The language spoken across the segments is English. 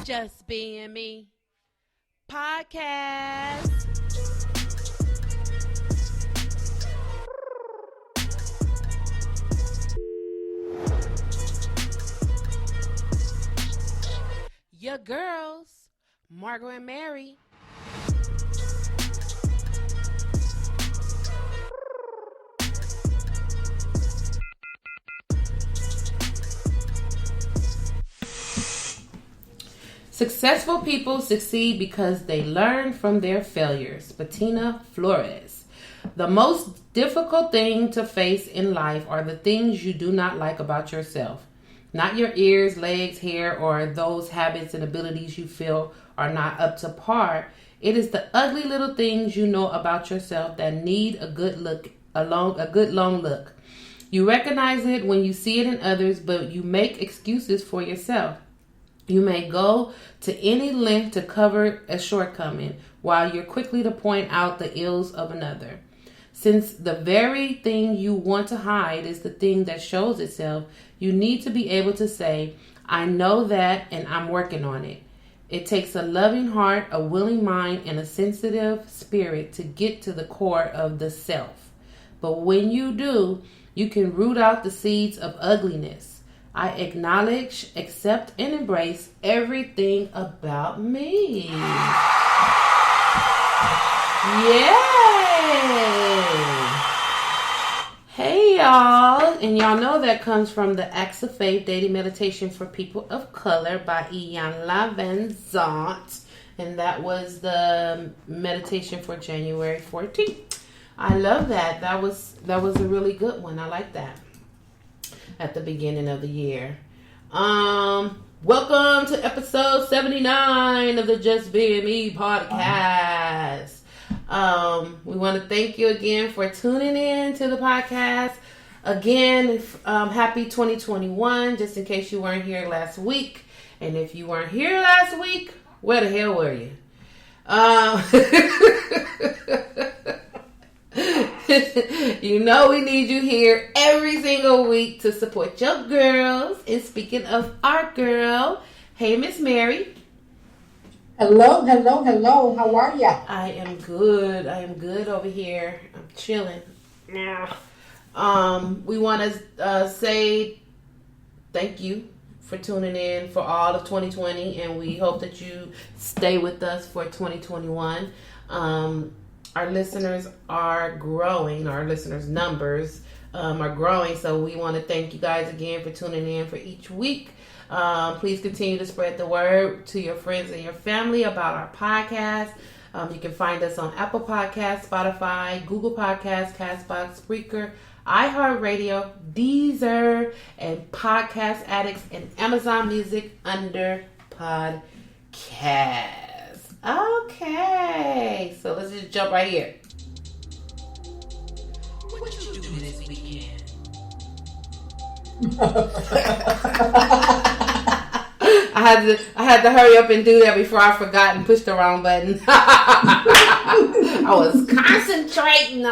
Just Being Me podcast. Your girls, Margot and Mary. Successful people succeed because they learn from their failures. Bettina Flores. The most difficult thing to face in life are the things you do not like about yourself. Not your ears, legs, hair, or those habits and abilities you feel are not up to par. It is the ugly little things you know about yourself that need a good long look. You recognize it when you see it in others, but you make excuses for yourself. You may go to any length to cover a shortcoming, while you're quickly to point out the ills of another. Since the very thing you want to hide is the thing that shows itself, you need to be able to say, I know that and I'm working on it. It takes a loving heart, a willing mind, and a sensitive spirit to get to the core of the self. But when you do, you can root out the seeds of ugliness. I acknowledge, accept, and embrace everything about me. Yay! Hey, y'all. And y'all know that comes from the Acts of Faith Daily Meditation for People of Color by Iyanla Vanzant. And that was the meditation for January 14th. I love that. That was a really good one. I like that. At the beginning of the year. Welcome to episode 79 of the Just Being Me podcast. We want to thank you again for tuning in to the podcast. Again, happy 2021, just in case you weren't here last week. And if you weren't here last week, where the hell were you? You know we need you here every single week to support your girls. And speaking of our girl, hey, Miss Mary. Hello. How are ya? I am good over here. I'm chilling. Now, we want to say thank you for tuning in for all of 2020, and we hope that you stay with us for 2021. Our listeners are growing. Our listeners' numbers are growing. So we want to thank you guys again for tuning in for each week. Please continue to spread the word to your friends and your family about our podcast. You can find us on Apple Podcasts, Spotify, Google Podcasts, Castbox, Spreaker, iHeartRadio, Deezer, and Podcast Addicts, and Amazon Music under podcast. Okay, so let's just jump right here. What you doing this weekend? I had to hurry up and do that before I forgot and pushed the wrong button. I was concentrating.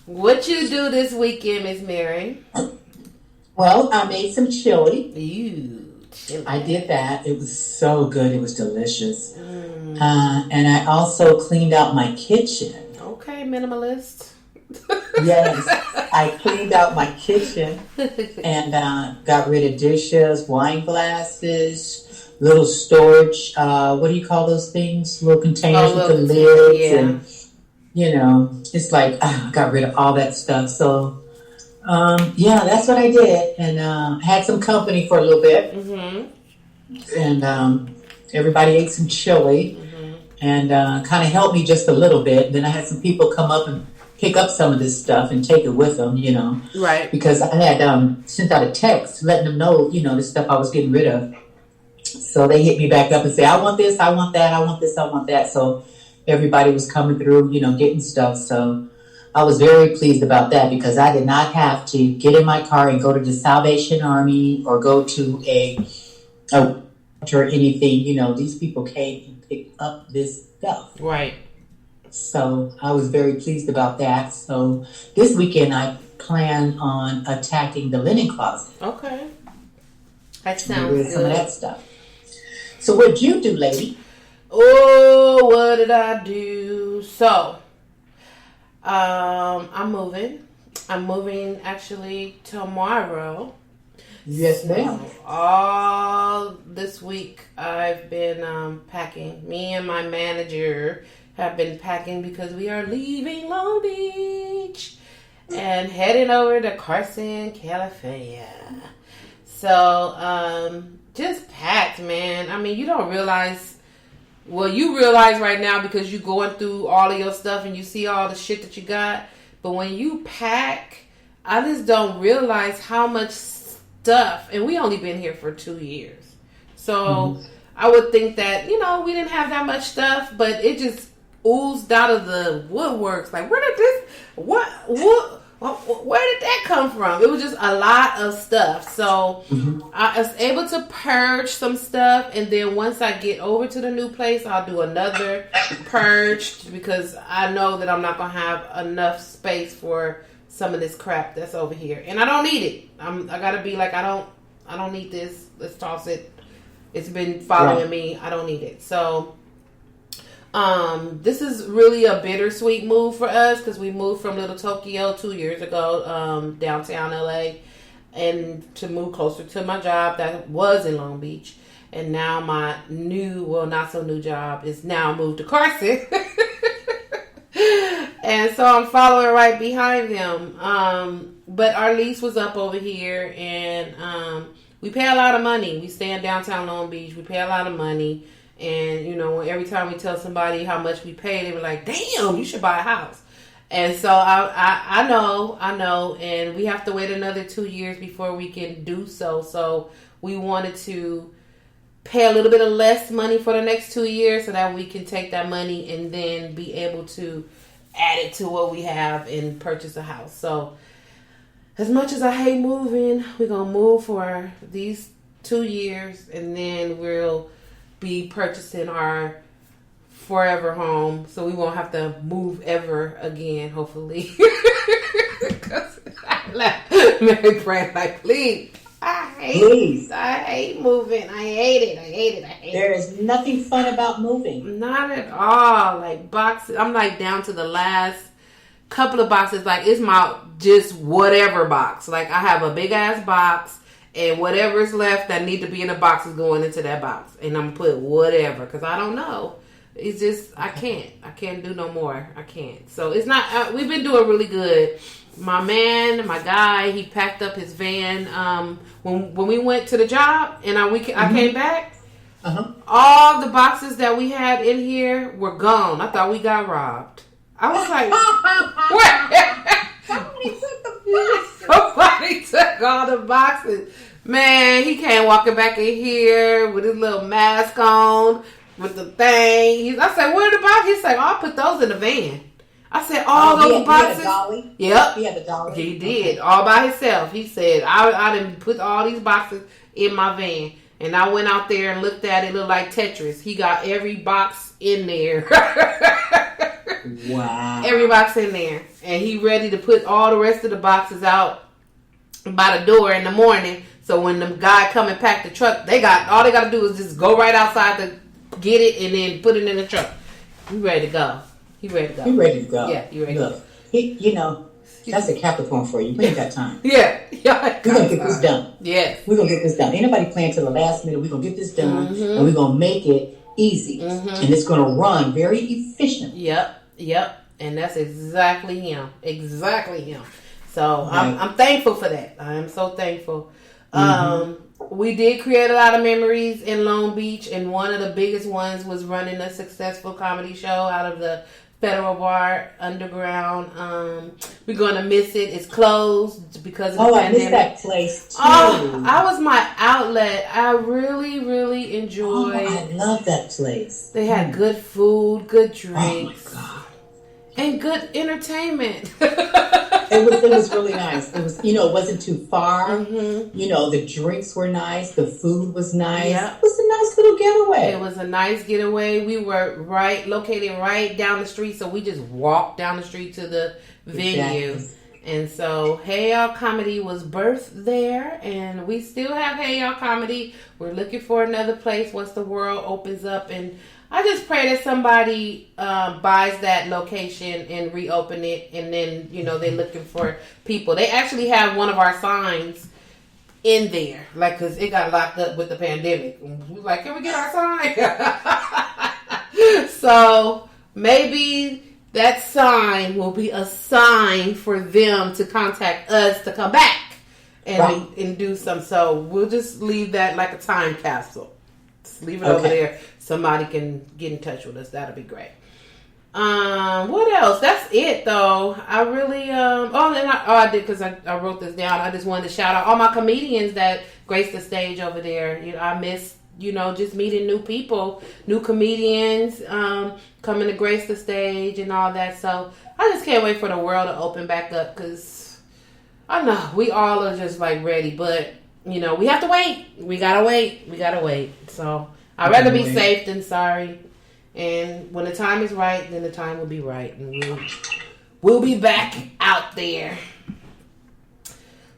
What you do this weekend, Miss Mary? Well, I made some chili. Ew. I did that. It was so good. It was delicious. And I also cleaned out my kitchen. Okay, minimalist. Yes, I cleaned out my kitchen and got rid of dishes, wine glasses, little storage. What do you call those things? Little containers with the lids. Yeah. And, it's like, got rid of all that stuff. So, that's what I did, and had some company for a little bit, and everybody ate some chili, and kind of helped me just a little bit. Then I had some people come up and pick up some of this stuff and take it with them, right? Because I had sent out a text letting them know, the stuff I was getting rid of. So they hit me back up and say, I want this, I want that, I want this, I want that. So everybody was coming through, getting stuff. So I was very pleased about that because I did not have to get in my car and go to the Salvation Army or go to a or anything. These people came and picked up this stuff. Right. So I was very pleased about that. So this weekend I plan on attacking the linen closet. Okay. That sounds good. Some of that stuff. So what'd you do, lady? Oh, what did I do? So, I'm moving. I'm moving actually tomorrow. Yes, ma'am. All this week I've been packing. Me and my manager have been packing because we are leaving Long Beach and heading over to Carson, California. So, just packed, man. I mean, you don't realize. Well, you realize right now because you're going through all of your stuff and you see all the shit that you got. But when you pack, I just don't realize how much stuff. And we only been here for 2 years. So I would think that, we didn't have that much stuff. But it just oozed out of the woodworks. Like, where did that come from? It was just a lot of stuff. So I was able to purge some stuff. And then once I get over to the new place, I'll do another purge because I know that I'm not going to have enough space for some of this crap that's over here. And I don't need it. I got to be like, I don't need this. Let's toss it. It's been following me. I don't need it. So this is really a bittersweet move for us because we moved from Little Tokyo 2 years ago, downtown LA, and to move closer to my job that was in Long Beach. And now my not so new job is now moved to Carson. And so I'm following right behind him. But our lease was up over here and we pay a lot of money. We stay in downtown Long Beach. We pay a lot of money. And, every time we tell somebody how much we pay, they were like, damn, you should buy a house. And so I know. And we have to wait another 2 years before we can do so. So we wanted to pay a little bit of less money for the next 2 years so that we can take that money and then be able to add it to what we have and purchase a house. So as much as I hate moving, we're going to move for these 2 years and then we'll be purchasing our forever home, so we won't have to move ever again, hopefully. Mary Brand, like, please. I hate moving. I hate it. There is nothing fun about moving. Not at all. Like boxes, I'm like down to the last couple of boxes. Like it's my just whatever box. Like I have a big ass box. And whatever's left that need to be in the box is going into that box. And I'm going to put whatever. Because I don't know. It's just, I can't do no more. I can't. So it's not, we've been doing really good. My guy, he packed up his van. When we went to the job and I came back, all the boxes that we had in here were gone. I thought we got robbed. I was like, what? Somebody took all the boxes. Man, he came walking back in here with his little mask on, with the thing. I said, where are the boxes? He's like, oh, I put those in the van. I said, those boxes? He had a dolly? Yep. He had a dolly? He did, all by himself. He said, I didn't put all these boxes in my van. And I went out there and looked at it. It looked like Tetris. He got every box in there. Wow. Every box in there. And he ready to put all the rest of the boxes out by the door in the morning. So when the guy come and pack the truck, all they got to do is just go right outside to get it and then put it in the truck. He ready to go. He ready to go. Yeah, he ready to go. That's a Capricorn for you. We ain't got time. Yeah. We're going to get this done. Yes. We're going to get this done. Ain't nobody playing till the last minute. We're going to get this done and we're going to make it easy. And it's going to run very efficient. Yep. And that's exactly him. So right. I'm thankful for that. I am so thankful. We did create a lot of memories in Long Beach, and one of the biggest ones was running a successful comedy show out of the Federal Bar Underground. We're going to miss it. It's closed because of the pandemic. I miss that place too. I was my outlet. I really, really enjoyed. I love that place. They had good food, good drinks. Oh my God. And good entertainment. It was really nice. It was, it wasn't too far. The drinks were nice. The food was nice. Yep. It was a nice little getaway. It was a nice getaway. We were located right down the street, so we just walked down the street to the venue. And so Hey Y'all Comedy was birthed there, and we still have Hey Y'all Comedy. We're looking for another place once the world opens up, and I just pray that somebody buys that location and reopen it, and then, you know, they're looking for people. They actually have one of our signs in there, like, because it got locked up with the pandemic. We was like, can we get our sign? So maybe that sign will be a sign for them to contact us to come back and do some. So we'll just leave that like a time capsule. Just leave it over there. Somebody can get in touch with us. That'll be great. What else? That's it, though. I really I did, because I wrote this down. I just wanted to shout out all my comedians that grace the stage over there. You know, I miss, you know, just meeting new people, new comedians coming to grace the stage and all that. So I just can't wait for the world to open back up, because I know we all are just like ready, but you know, we have to wait. We gotta wait. So I'd rather be safe than sorry. And when the time is right, then the time will be right, and we'll be back out there.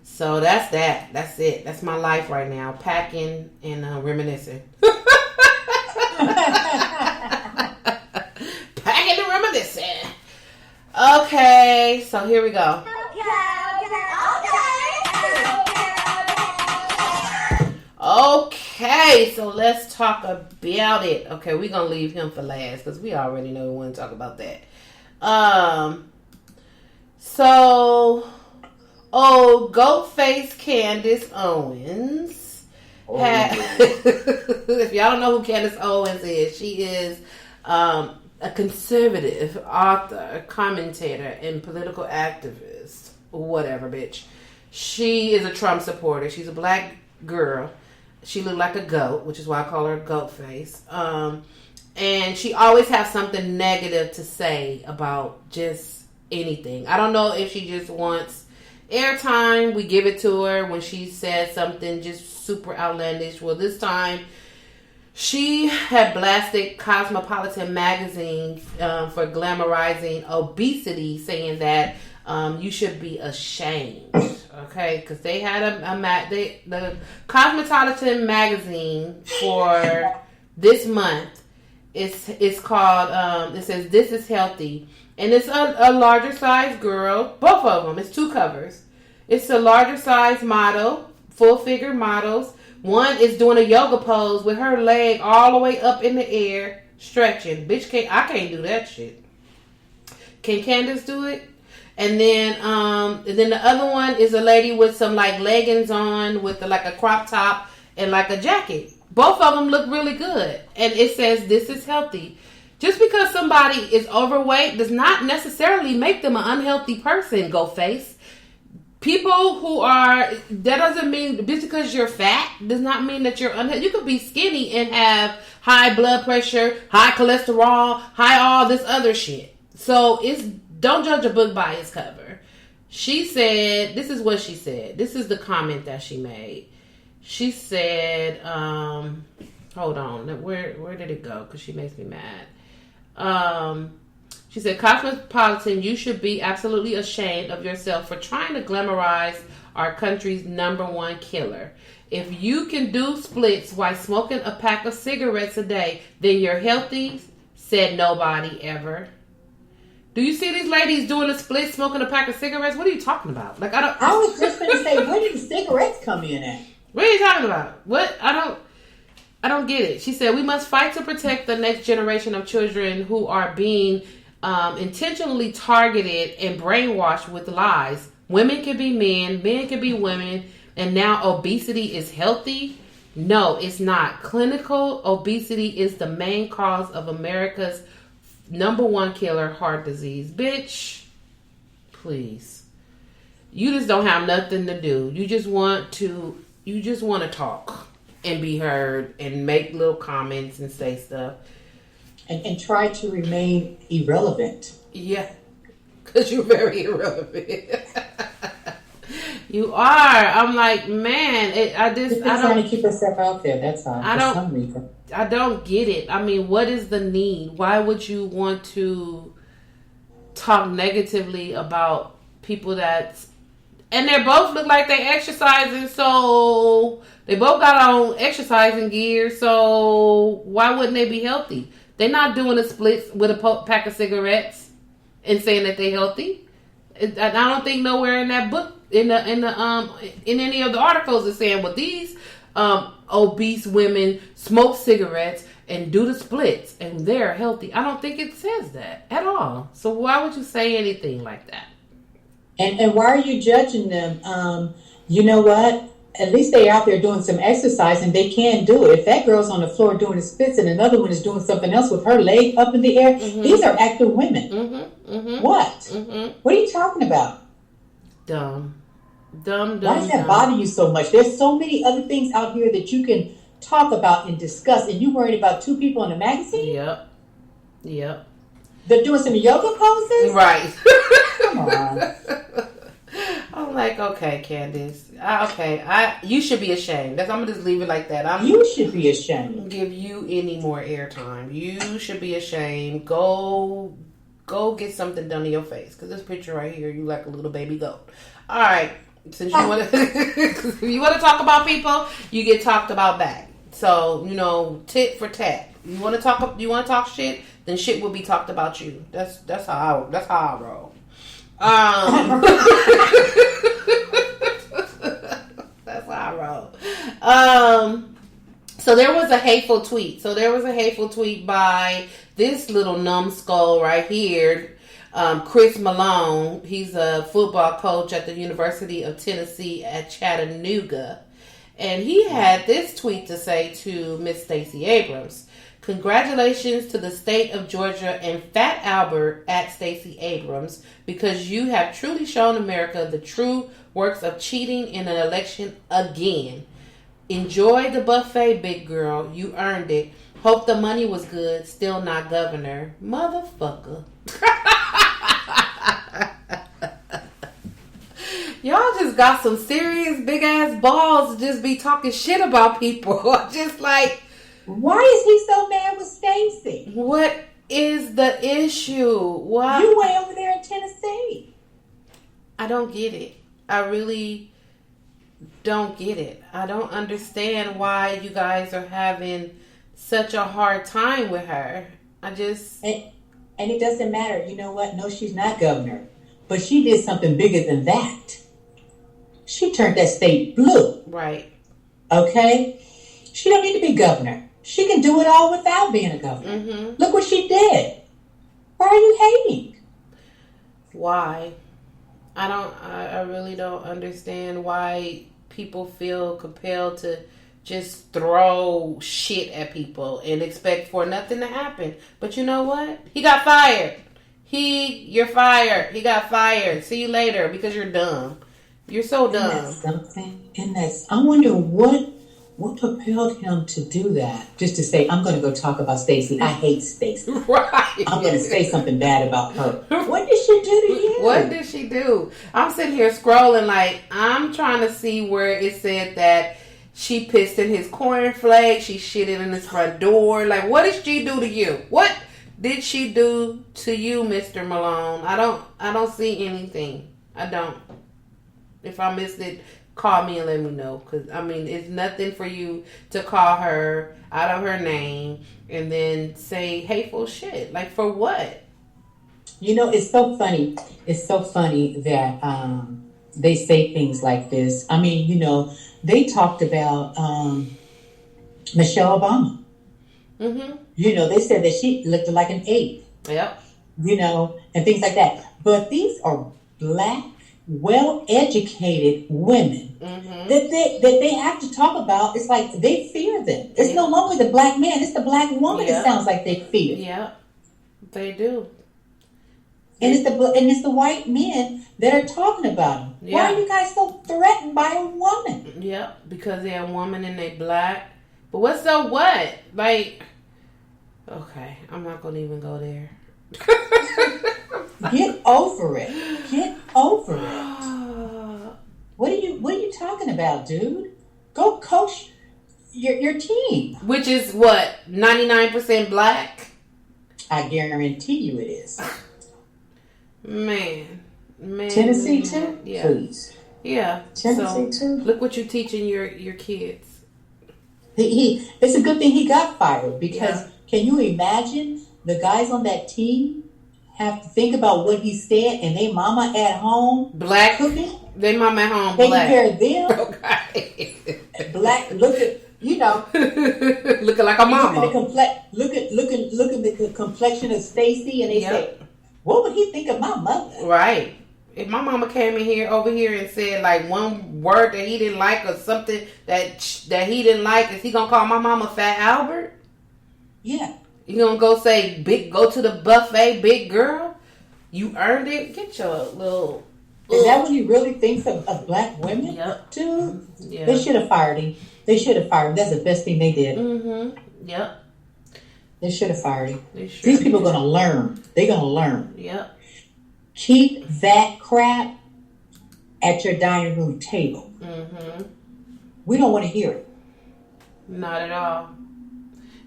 So that's that. That's it. That's my life right now. Packing and reminiscing. Packing and reminiscing. Okay, so here we go. Okay, so let's talk about it. Okay, we're going to leave him for last, because we already know we want to talk about that. Goat face Candace Owens. If y'all don't know who Candace Owens is, she is a conservative author, commentator, and political activist. Whatever, bitch. She is a Trump supporter. She's a black girl. She looked like a goat, which is why I call her goat face. And she always has something negative to say about just anything. I don't know if she just wants airtime. We give it to her when she says something just super outlandish. Well, this time she had blasted Cosmopolitan magazine for glamorizing obesity, saying that you should be ashamed. Okay, because they had the Cosmopolitan magazine for this month. It's called. It says "This is Healthy," and it's a larger size girl. Both of them. It's two covers. It's a larger size model, full figure models. One is doing a yoga pose with her leg all the way up in the air, stretching. Bitch, I can't do that shit. Can Candace do it? And then the other one is a lady with some like leggings on with like a crop top and like a jacket. Both of them look really good. And it says, "This is healthy." Just because somebody is overweight does not necessarily make them an unhealthy person, go face. People who are, that doesn't mean, just because you're fat does not mean that you're unhealthy. You could be skinny and have high blood pressure, high cholesterol, high all this other shit. So don't judge a book by its cover. She said, this is what she said. This is the comment that she made. She said, hold on, where did it go? Because she makes me mad. She said, "Cosmopolitan, you should be absolutely ashamed of yourself for trying to glamorize our country's #1 killer. If you can do splits while smoking a pack of cigarettes a day, then you're healthy," said nobody ever. Do you see these ladies doing a split, smoking a pack of cigarettes? What are you talking about? Like, I was just going to say, where did the cigarettes come in at? What are you talking about? What? I don't get it. She said, "We must fight to protect the next generation of children who are being intentionally targeted and brainwashed with lies. Women can be men can be women, and now obesity is healthy? No, it's not. Clinical obesity is the main cause of America's #1 killer, heart disease." Bitch, please. You just don't have nothing to do. You just want to talk and be heard and make little comments and say stuff. And try to remain irrelevant. Yeah, because you're very irrelevant. You are. I'm like, man, I don't trying to keep herself out there. That's all. I don't get it. I mean, what is the need? Why would you want to talk negatively about people and they both look like they exercising, so they both got on exercising gear, so why wouldn't they be healthy? They're not doing a split with a pack of cigarettes and saying that they're healthy. I don't think nowhere in that book, in any of the articles, is saying, well, these obese women smoke cigarettes and do the splits and they're healthy. I don't think it says that at all. So why would you say anything like that? And why are you judging them? You know what? At least they're out there doing some exercise and they can do it. If that girl's on the floor doing the splits and another one is doing something else with her leg up in the air, these are active women. What? What are you talking about? Dumb. Why does that bother you so much? There's so many other things out here that you can talk about and discuss, and you worried about two people in a magazine? Yep. They're doing some yoga poses? Right. Come on. I'm like, okay, Candace. You should be ashamed. I'm going to just leave it like that. You should be ashamed. Give you any more airtime. You should be ashamed. Go get something done to your face. Because this picture right here, you like a little baby goat. All right. Since you want to, if you want to talk about people, you get talked about back. So, tit for tat. You want to talk shit, then shit will be talked about you. That's how I roll. That's how I roll. So there was a hateful tweet by this little numbskull right here, Chris Malone. He's a football coach at the University of Tennessee at Chattanooga. And he had this tweet to say to Miss Stacey Abrams. Congratulations to the state of Georgia and Fat Albert at Stacey Abrams, because you have truly shown America the true works of cheating in an election again. Enjoy the buffet, big girl. You earned it. Hope the money was good. Still not governor. Motherfucker. Y'all just got some serious big ass balls to just be talking shit about people. Just like, why is he so mad with Stacey? What is the issue? Why? You went over there in Tennessee. I don't get it. I really don't get it. I don't understand why you guys are having such a hard time with her. And it doesn't matter. You know what? No, she's not governor. But she did something bigger than that. She turned that state blue. Right. Okay? She don't need to be governor. She can do it all without being a governor. Mm-hmm. Look what she did. Why are you hating? Why? I really don't understand why people feel compelled to just throw shit at people and expect for nothing to happen. But you know what? He got fired. You're fired. He got fired. See you later, because you're dumb. You're so dumb. Isn't that something? I wonder what propelled him to do that? Just to say, I'm going to go talk about Stacey. I hate Stacey. Right. I'm going to say something bad about her. What did she do to you? What did she do? I'm sitting here scrolling like, I'm trying to see where it said that she pissed in his cornflakes. She shitted in his front door. Like, what did she do to you? What did she do to you, Mr. Malone? I don't see anything. I don't. If I missed it, call me and let me know. Because, it's nothing for you to call her out of her name and then say hateful shit. Like, for what? It's so funny. It's so funny that they say things like this. They talked about Michelle Obama. Mm-hmm. They said that she looked like an ape. Yep. And things like that. But these are black, well-educated women that they have to talk about. It's like they fear them. It's no longer the black man. It's the black woman that sounds like they fear. Yeah, they do. And it's the white men that are talking about them. Yeah. Why are you guys so threatened by a woman? Yeah, because they're a woman and they black. But what's the what? Like, okay, I'm not going to even go there. Get over it. Get over it. What are you talking about, dude? Go coach your team. Which is what? 99% black? I guarantee you it is. Man. Man, Tennessee too? Yeah. Please. Yeah. Tennessee too? Look what you're teaching your kids. It's a good thing he got fired, because can you imagine the guys on that team have to think about what he said, and they mama at home black cooking? They mama at home taking black. care of them. Okay. Black, looking like a mama. Look at the complexion of Stacy, and they say, what would he think of my mother? Right. If my mama came over here and said like one word that he didn't like, or something that he didn't like, is he gonna call my mama Fat Albert? Yeah. You gonna go say go to the buffet, big girl? You earned it. Get your little. Is that what he really thinks of black women? Yep. Dude, yeah. They should have fired him. That's the best thing they did. Mm-hmm. Yep. They should have fired him. These people are gonna learn. They're gonna learn. Yep. Keep that crap at your dining room table. Mm-hmm. We don't want to hear it. Not at all.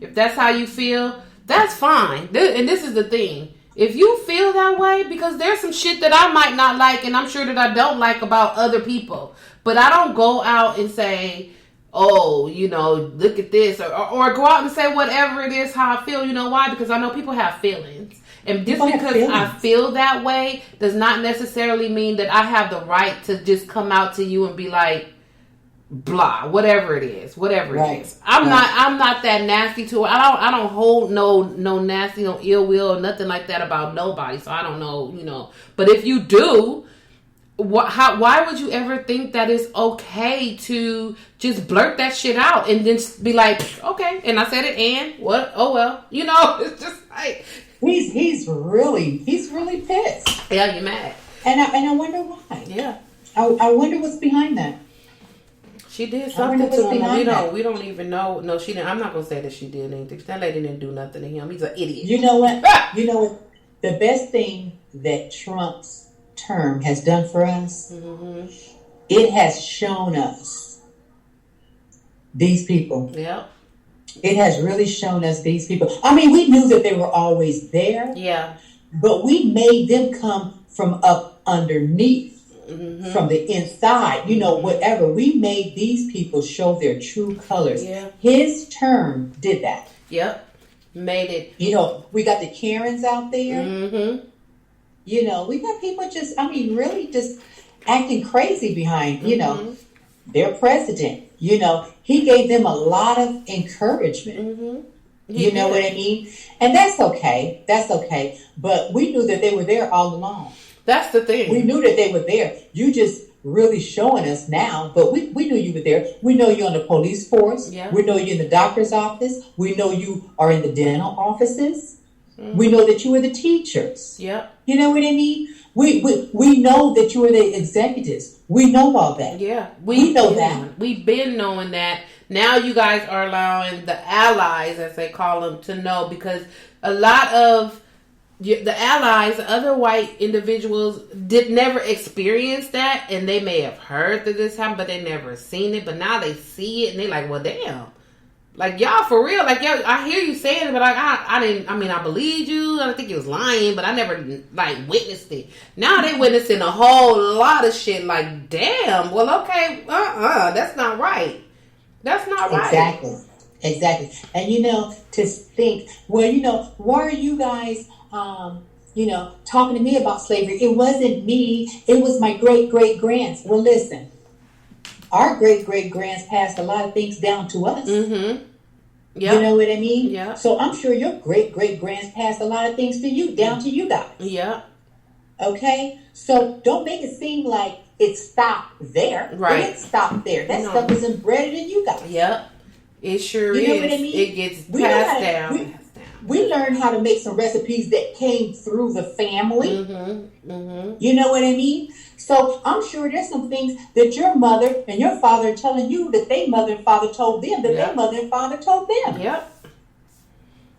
If that's how you feel, that's fine. And this is the thing. If you feel that way, because there's some shit that I might not like, and I'm sure that I don't like about other people, but I don't go out and say, oh, look at this, or go out and say whatever it is, how I feel. You know why? Because I know people have feelings. And just because I feel that way does not necessarily mean that I have the right to just come out to you and be like, blah, whatever it is. I'm not that nasty to it. I don't hold no nasty, no ill will, or nothing like that about nobody. So I don't know, But if you do, why would you ever think that it's okay to just blurt that shit out and then be like, okay, and I said it, and what? Oh well, it's just like. He's really pissed. Yeah, you're mad. And I wonder why. Yeah. I wonder what's behind that. She did something to him. We don't even know. No, she didn't. I'm not gonna say that she did anything. That lady didn't do nothing to him. He's an idiot. You know what? The best thing that Trump's term has done for us, it has shown us these people. Yep. It has really shown us these people. I mean, we knew that they were always there. Yeah. But we made them come from up underneath, from the inside, whatever. We made these people show their true colors. Yeah. His term did that. Yep. Made it. We got the Karens out there. Mm-hmm. We got people really just acting crazy behind, their president. He gave them a lot of encouragement. Mm-hmm. You know what I mean? And that's okay. But we knew that they were there all along. That's the thing. We knew that they were there. You just really showing us now, but we knew you were there. We know you're on the police force. Yeah. We know you're in the doctor's office. We know you are in the dental offices. Mm-hmm. We know that you were the teachers. Yeah. You know what I mean? We know that you are the executives. We know all that. Yeah. We know that. We've been knowing that. Now you guys are allowing the allies, as they call them, to know, because a lot of the allies, other white individuals, never experience that, and they may have heard that this happened, but they never seen it. But now they see it, and they like, well, damn. Like, y'all, for real, like, yo, I hear you saying it, but like, I believed you. I don't think you was lying, but I never, like, witnessed it. Now they witnessing a whole lot of shit, like, damn, well, okay, that's not right. That's not right. Exactly. And, to think, well, why are you guys, talking to me about slavery? It wasn't me. It was my great-great-grands. Well, listen. Our great-great-grands passed a lot of things down to us. Mm-hmm. Yep. You know what I mean? Yeah. So I'm sure your great-great-grands passed a lot of things to you, down to you guys. Yeah. Okay? So don't make it seem like it stopped there. Right. It stopped there. That stuff is embedded in you guys. Yep. It sure is. You know what I mean? It gets passed down. We learned how to make some recipes that came through the family. Mm-hmm. Mm-hmm. You know what I mean? So I'm sure there's some things that your mother and your father are telling you that their mother and father told them, that their mother and father told them. Yep.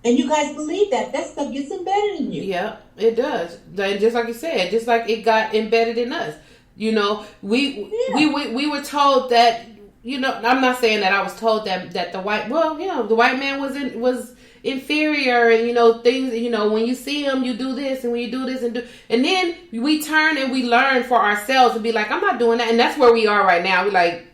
And you guys believe that. That stuff gets embedded in you. Yeah, it does. And just like you said, just like it got embedded in us. We were told that, I'm not saying that I was told that the white man was inferior, and things. When you see them, you do this, and when you do this, and then we turn and we learn for ourselves and be like, I'm not doing that, and that's where we are right now. We're like,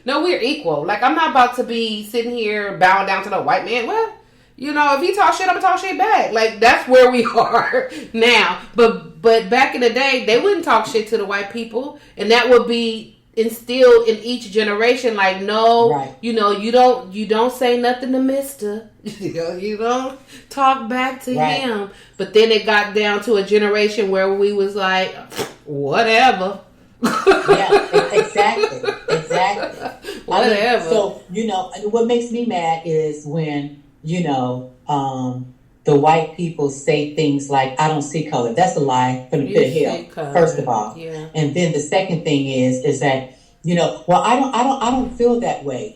no, we're equal. Like, I'm not about to be sitting here bowing down to the white man. Well, if he talk shit, I'm gonna talk shit back. Like, that's where we are now. But back in the day, they wouldn't talk shit to the white people, and that would be instilled in each generation. Like, no, right. you don't say nothing to Mister. You don't talk back to him. But then it got down to a generation where we was like, whatever. Yeah, exactly. Whatever. So what makes me mad is when the white people say things like, I don't see color. That's a lie from the pit of hell, first of all. Yeah. And then the second thing is that, well, I don't feel that way.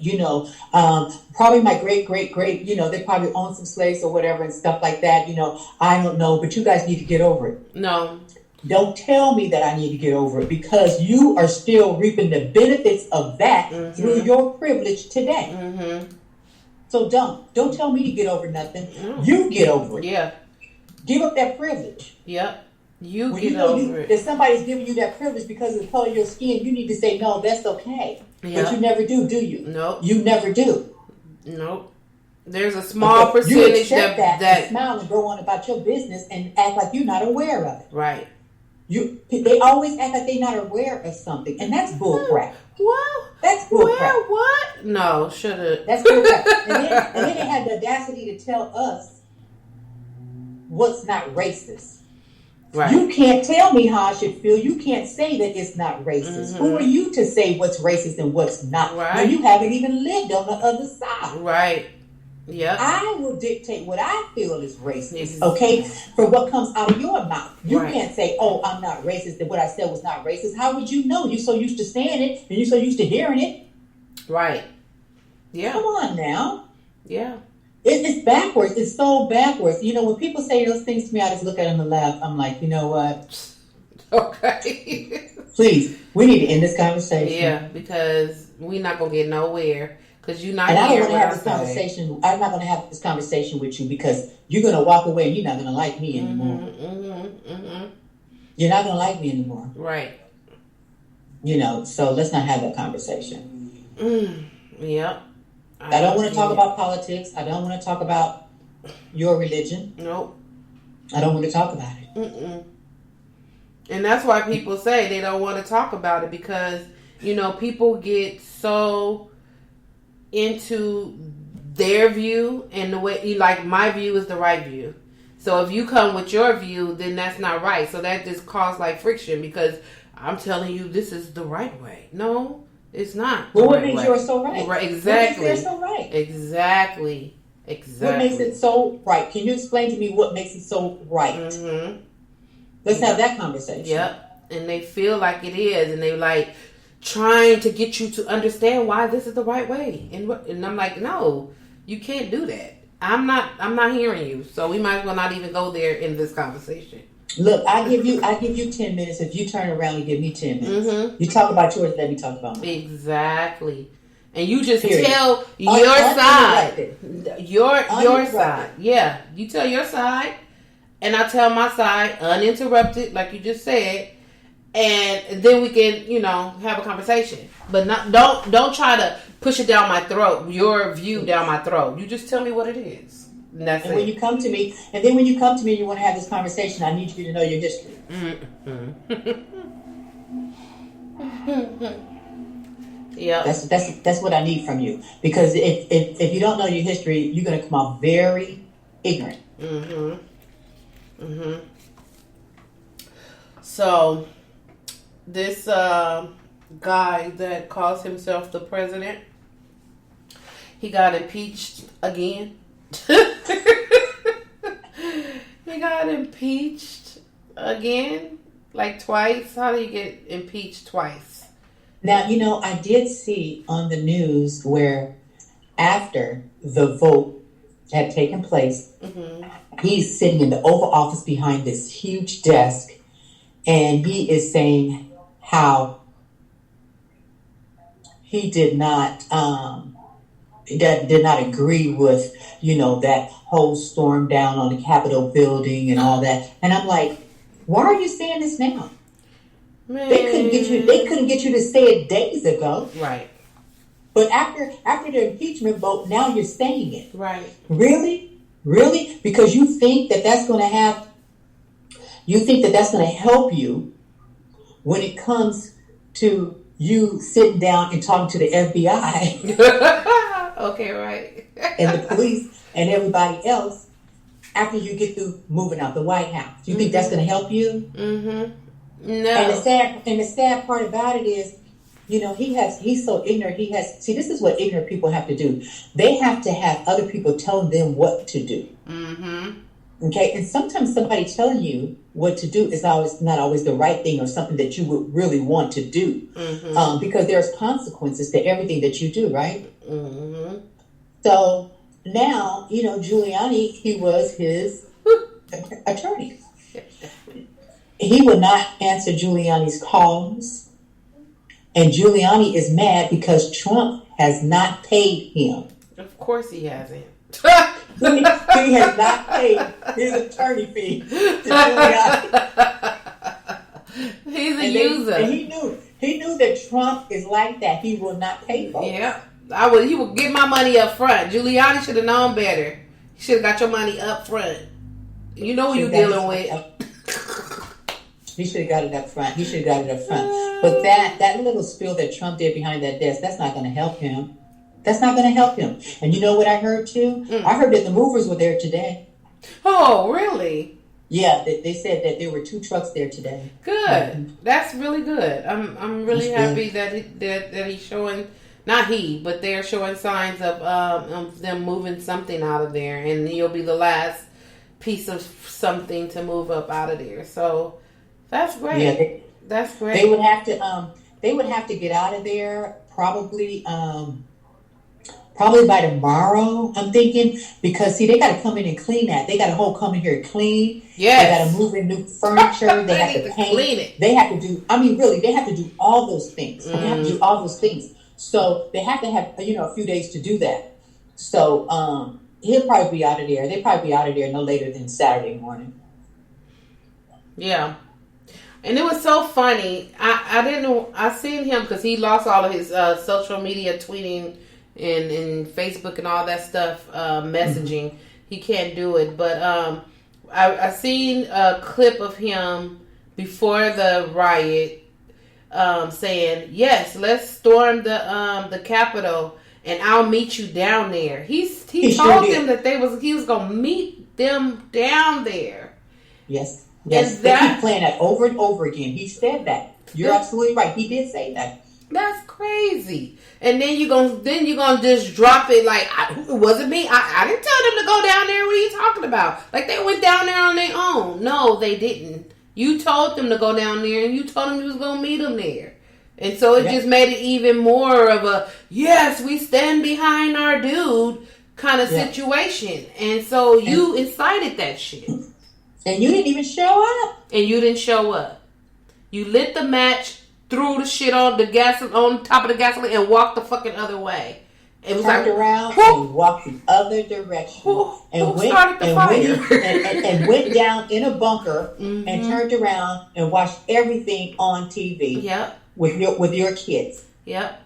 Probably my great, they probably owned some slaves or whatever and stuff like that. I don't know, but you guys need to get over it. No. Don't tell me that I need to get over it, because you are still reaping the benefits of that through your privilege today. Mm-hmm. So don't tell me to get over nothing. You get over it. Yeah. Give up that privilege. Yep. You when get over it. If somebody's giving you that privilege because of the color of your skin, you need to say, no, that's okay. Yep. But you never do you? Nope. You never do. Nope. There's a small percentage you accept that and smile and go on about your business and act like you're not aware of it. Right. They always act like they're not aware of something, and that's bullcrap. Well, that's bullcrap. Well, what? No, should've. That's bullcrap. and then they had the audacity to tell us what's not racist. Right. You can't tell me how I should feel. You can't say that it's not racist. Who are you to say what's racist and what's not? Right. When you haven't even lived on the other side. Right. Yeah. I will dictate what I feel is racist, okay? For what comes out of your mouth. You can't say, oh, I'm not racist, that what I said was not racist. How would you know? You're so used to saying it, and you're so used to hearing it. Right. Yeah. Come on now. Yeah. It's backwards. It's so backwards. When people say those things to me, I just look at them and laugh. I'm like, you know what? Okay. Please, we need to end this conversation. Yeah, because we're not going to get nowhere. Because you're not and I don't want to have this conversation. I'm not going to have this conversation with you because you're going to walk away and you're not going to like me anymore. You're not going to like me anymore. Right. So let's not have that conversation. Yep. I don't want to talk about politics. I don't want to talk about your religion. Nope. I don't want to talk about it. And that's why people say they don't want to talk about it because, people get so into their view and the way my view is the right view. So if you come with your view, then that's not right. So that just caused friction because I'm telling you this is the right way. No, it's not. Well, what makes yours so right? Right, exactly. What makes yours so right? Exactly. What makes it so right? Can you explain to me what makes it so right? Let's have that conversation. Yep. And they feel like it is, and they trying to get you to understand why this is the right way. And I'm like, no, you can't do that. I'm not hearing you. So we might as well not even go there in this conversation. Look, I give you 10 minutes if you turn around and give me 10 minutes. You talk about yours, let me talk about mine. Exactly. And you just tell your side. Your side. Yeah. You tell your side and I tell my side uninterrupted, like you just said. And then we can, have a conversation. But don't try to push it down my throat, your view down my throat. You just tell me what it is. And that's it. When you come to me, and then when you come to me and you want to have this conversation, I need you to know your history. Yeah. That's what I need from you. Because if you don't know your history, you're going to come off very ignorant. So this guy that calls himself the president, he got impeached again. He got impeached again, twice. How do you get impeached twice? Now, I did see on the news where after the vote had taken place, he's sitting in the Oval Office behind this huge desk, and he is saying how he did not, that did not agree with, that whole storm down on the Capitol building and all that. And I'm like, why are you saying this now? Man. They couldn't get you to say it days ago. Right. But after the impeachment vote, now you're saying it. Right. Really? Really? Because you think that's going to help you when it comes to you sitting down and talking to the FBI. Okay, right. And the police and everybody else after you get through moving out the White House. You think that's going to help you? Mm-hmm. No. And the sad part about it is, he's so ignorant. See, this is what ignorant people have to do. They have to have other people telling them what to do. Mm-hmm. Okay, and sometimes somebody telling you what to do is not always the right thing or something that you would really want to do, because there's consequences to everything that you do, right? Mm-hmm. So now, Giuliani, he was his attorney. He would not answer Giuliani's calls, and Giuliani is mad because Trump has not paid him. Of course he hasn't. He has not paid his attorney fee to Giuliani. He's a user. And he knew that Trump is like that. He will not pay for it. Yeah. He would get my money up front. Giuliani should have known better. He should have got your money up front. You know who you're dealing with. He should have got it up front. But that little spill that Trump did behind that desk, that's not going to help him. And you know what I heard too? I heard that the movers were there today. Oh, really? Yeah, they said that there were 2 trucks there today. Good. Mm-hmm. That's really good. I'm really happy that he's showing, not he, but they're showing signs of them moving something out of there, and he'll be the last piece of something to move up out of there. So that's great. Yeah, that's great. They would have to get out of there probably by tomorrow, I'm thinking, because see, they got to come in and clean that. They got to come in here and clean. Yes. They got to move in new furniture. They have to paint. Clean it. They have to do. They have to do all those things. They have to do all those things. So they have to have a few days to do that. So he'll probably be out of there. They'll probably be out of there no later than Saturday morning. Yeah. And it was so funny. I didn't know. I seen him because he lost all of his social media tweeting and Facebook and all that stuff, messaging. Mm-hmm. He can't do it. But I seen a clip of him before the riot saying, yes, let's storm the Capitol and I'll meet you down there. He told them that he was going to meet them down there. Yes. Yes, they keep playing that over and over again. He said that. You're absolutely right. He did say that. That's crazy. And then you're gonna just drop it like it wasn't me. I didn't tell them to go down there. What are you talking about? Like they went down there on their own. No, they didn't. You told them to go down there, and you told them you was gonna meet them there. And so it just made it even more of a yes, we stand behind our dude kind of situation. And so you incited that shit. And you didn't even show up. You lit the match, threw the shit on top of the gasoline, and walked the fucking other way. It was turned around and walked the other direction. Who started the fire? And went down in a bunker and turned around and watched everything on TV. Yep. With your kids. Yep.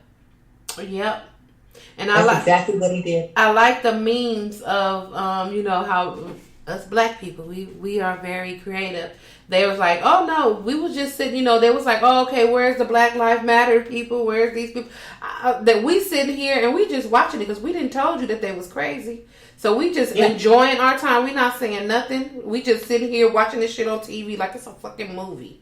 And that's exactly what he did. I like the memes of how us black people, we are very creative. They was like, oh no, we was just sitting, they was like, oh, okay, where's the Black Lives Matter people? Where's these people? That we sitting here and we just watching it because we didn't told you that they was crazy. So we just enjoying our time. We not saying nothing. We just sitting here watching this shit on TV like it's a fucking movie.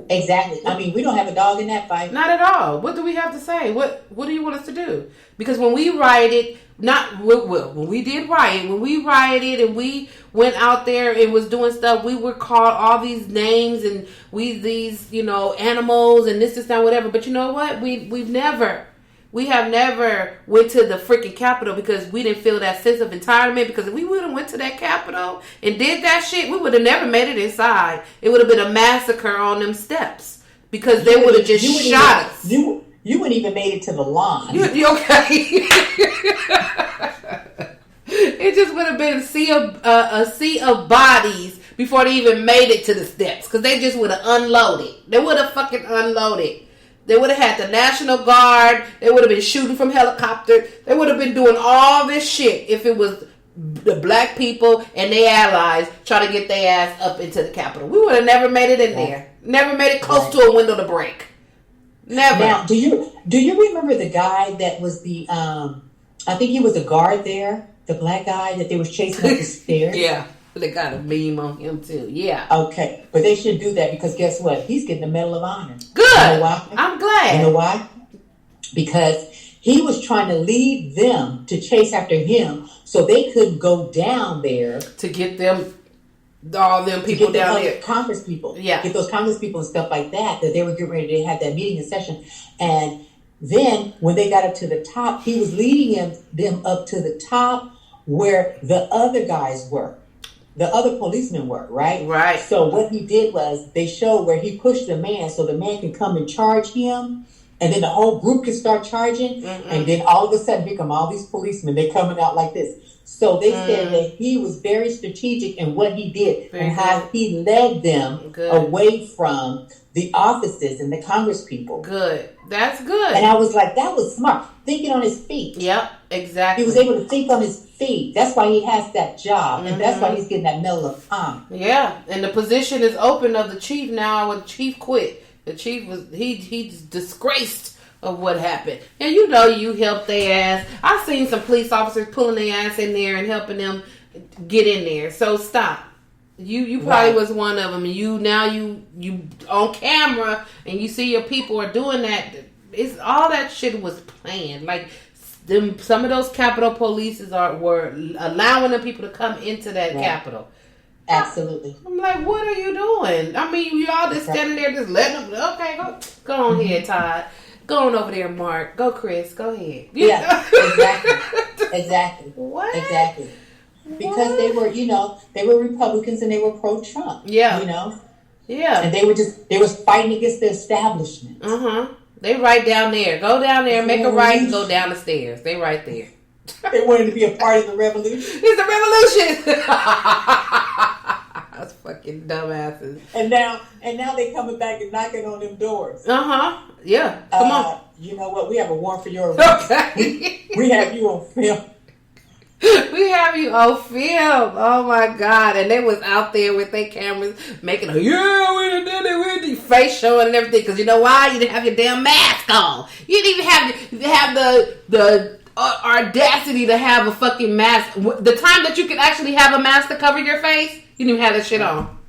Exactly. I mean, we don't have a dog in that fight. Not at all. What do we have to say? What do you want us to do? Because when we rioted, when we did riot, when we rioted and we went out there and was doing stuff, we were called all these names and these animals and this, that, whatever. But you know what? We have never went to the freaking Capitol because we didn't feel that sense of entitlement. Because if we would have went to that Capitol and did that shit, we would have never made it inside. It would have been a massacre on them steps because they would have just shot us. You wouldn't even made it to the lawn. You okay? It just would have been a sea of bodies before they even made it to the steps, because they just would have unloaded. They would have fucking unloaded. They would have had the National Guard. They would have been shooting from helicopters. They would have been doing all this shit if it was the black people and their allies trying to get their ass up into the Capitol. We would have never made it in there. Never made it close to a window to break. Never. Now, do you remember the guy that was the I think he was a guard there, the black guy that they was chasing up the stairs? Yeah. They got a meme on him too. Yeah. Okay. But they should do that, because guess what? He's getting the Medal of Honor. Good. You know why? I'm glad. You know why? Because he was trying to lead them to chase after him so they couldn't go down there to get them, all them people down there. Congress people. Yeah. Get those Congress people and stuff like that they were getting ready to have that meeting in session. And then when they got up to the top, he was leading them up to the top where the other guys were. The other policemen were, right? Right. So what he did was they showed where he pushed the man so the man can come and charge him, and then the whole group can start charging, and then all of a sudden here come all these policemen. They're coming out like this. So they said that he was very strategic in what he did and how he led them away from the offices and the Congress people. Good. That's good. And I was like, that was smart. Thinking on his feet. Yep, exactly. He was able to think on his feet. That's why he has that job. And that's why he's getting that Medal of Honor. Yeah, and the position is open of the chief now when the chief quit. The chief was, he's disgraced of what happened. And you know you helped their ass. I've seen some police officers pulling their ass in there and helping them get in there. So stop. You probably was one of them. And you on camera and you see your people are doing that. It's all that shit was planned. Like some of those Capitol polices were allowing the people to come into that Capitol. Absolutely. I'm like, what are you doing? I mean, you all just standing there just letting them. Okay, go on here, Todd. Go on over there, Mark. Go, Chris. Go ahead. Yeah, exactly. What? Exactly. Because they were Republicans and they were pro-Trump. Yeah. Yeah. And they was fighting against the establishment. They right down there. Go down there, make a right, and go down the stairs. They right there. They wanted to be a part of the revolution. It's a revolution. That's fucking dumbasses. And now they coming back and knocking on them doors. Yeah. Come on. You know what? We have a warrant for your arrest. Okay. We have you on film. We have you on film. Oh my God. And they was out there with their cameras making we done did it with the face showing and everything. Because you know why? You didn't have your damn mask on. You didn't even have the audacity to have a fucking mask. The time that you could actually have a mask to cover your face, you didn't even have that shit on.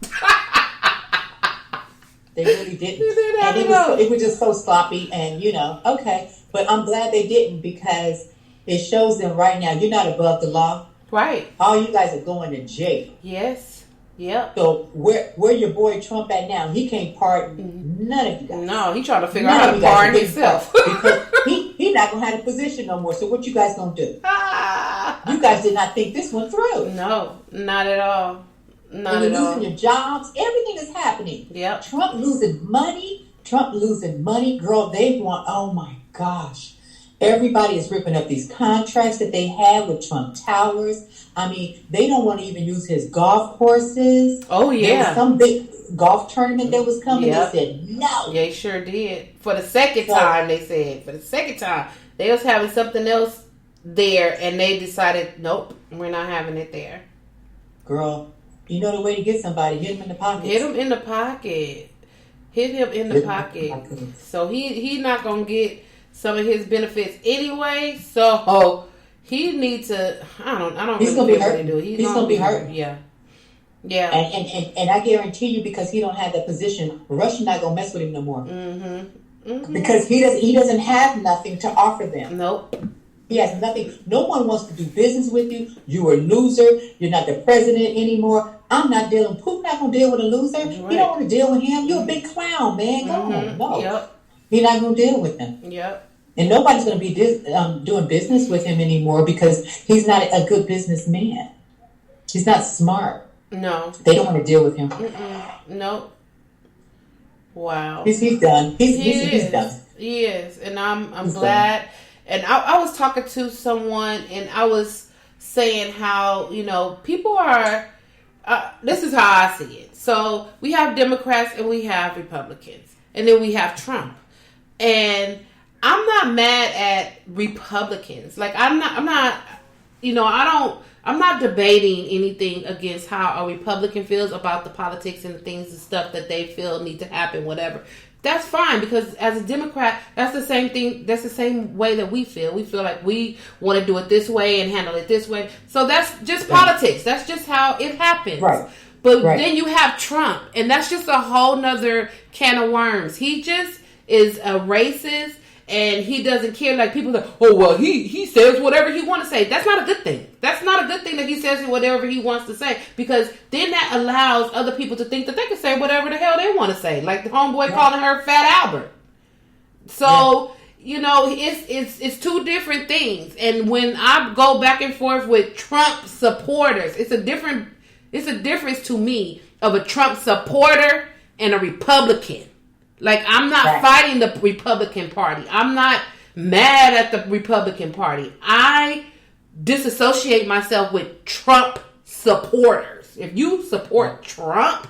They really didn't. And it was just so sloppy and, okay. But I'm glad they didn't, because it shows them right now you're not above the law. Right. All you guys are going to jail. Yes. Yep. So where your boy Trump at now? He can't pardon none of you guys. No, he trying to figure out how to pardon himself. Because he not going to have a position no more. So what you guys going to do? You guys did not think this one through. No, not at all. Not and at you're all. losing your jobs. Everything is happening. Yep. Trump losing money. Girl, they want, oh my gosh. Everybody is ripping up these contracts that they have with Trump Towers. I mean, they don't want to even use his golf courses. Oh, yeah. There was some big golf tournament that was coming. Yep. They said no. They sure did. For the second time, they said. For the second time. They was having something else there, and they decided, nope, we're not having it there. Girl, you know the way to get somebody. Hit him in the pocket. Hit him in the pocket. Hit him in the pocket. So he not going to get some of his benefits anyway. So he needs to. I don't. He's really gonna be hurt. He's gonna be hurt. Yeah. And I guarantee you, because he don't have that position, Russia not gonna mess with him no more. Because he doesn't have nothing to offer them. Nope. He has nothing. No one wants to do business with you. You're a loser. You're not the president anymore. I'm not dealing. Putin not gonna deal with a loser. Right. You don't want to deal with him. You're a big clown, man. Go on. No. Yep. He's not gonna deal with them. Yep. And nobody's going to be doing business with him anymore, because he's not a good businessman. He's not smart. No. They don't want to deal with him. Nope. Wow. He's done. He's done. He is, and I'm glad. And I was talking to someone, and I was saying how, people are. This is how I see it. So we have Democrats and we have Republicans, and then we have Trump. And I'm not mad at Republicans. Like I'm not. I'm not debating anything against how a Republican feels about the politics and the things and stuff that they feel need to happen, whatever. That's fine, because as a Democrat, that's the same thing. That's the same way that we feel. We feel like we want to do it this way and handle it this way. So that's just politics. That's just how it happens. Right. But then you have Trump, and that's just a whole nother can of worms. He just is a racist. And he doesn't care. Like, people are like, oh, well, he says whatever he wants to say. That's not a good thing. That's not a good thing that he says whatever he wants to say. Because then that allows other people to think that they can say whatever the hell they want to say. Like the homeboy calling her Fat Albert. So, it's two different things. And when I go back and forth with Trump supporters, it's a difference to me of a Trump supporter and a Republican. Like, I'm not fighting the Republican Party. I'm not mad at the Republican Party. I disassociate myself with Trump supporters. If you support Trump,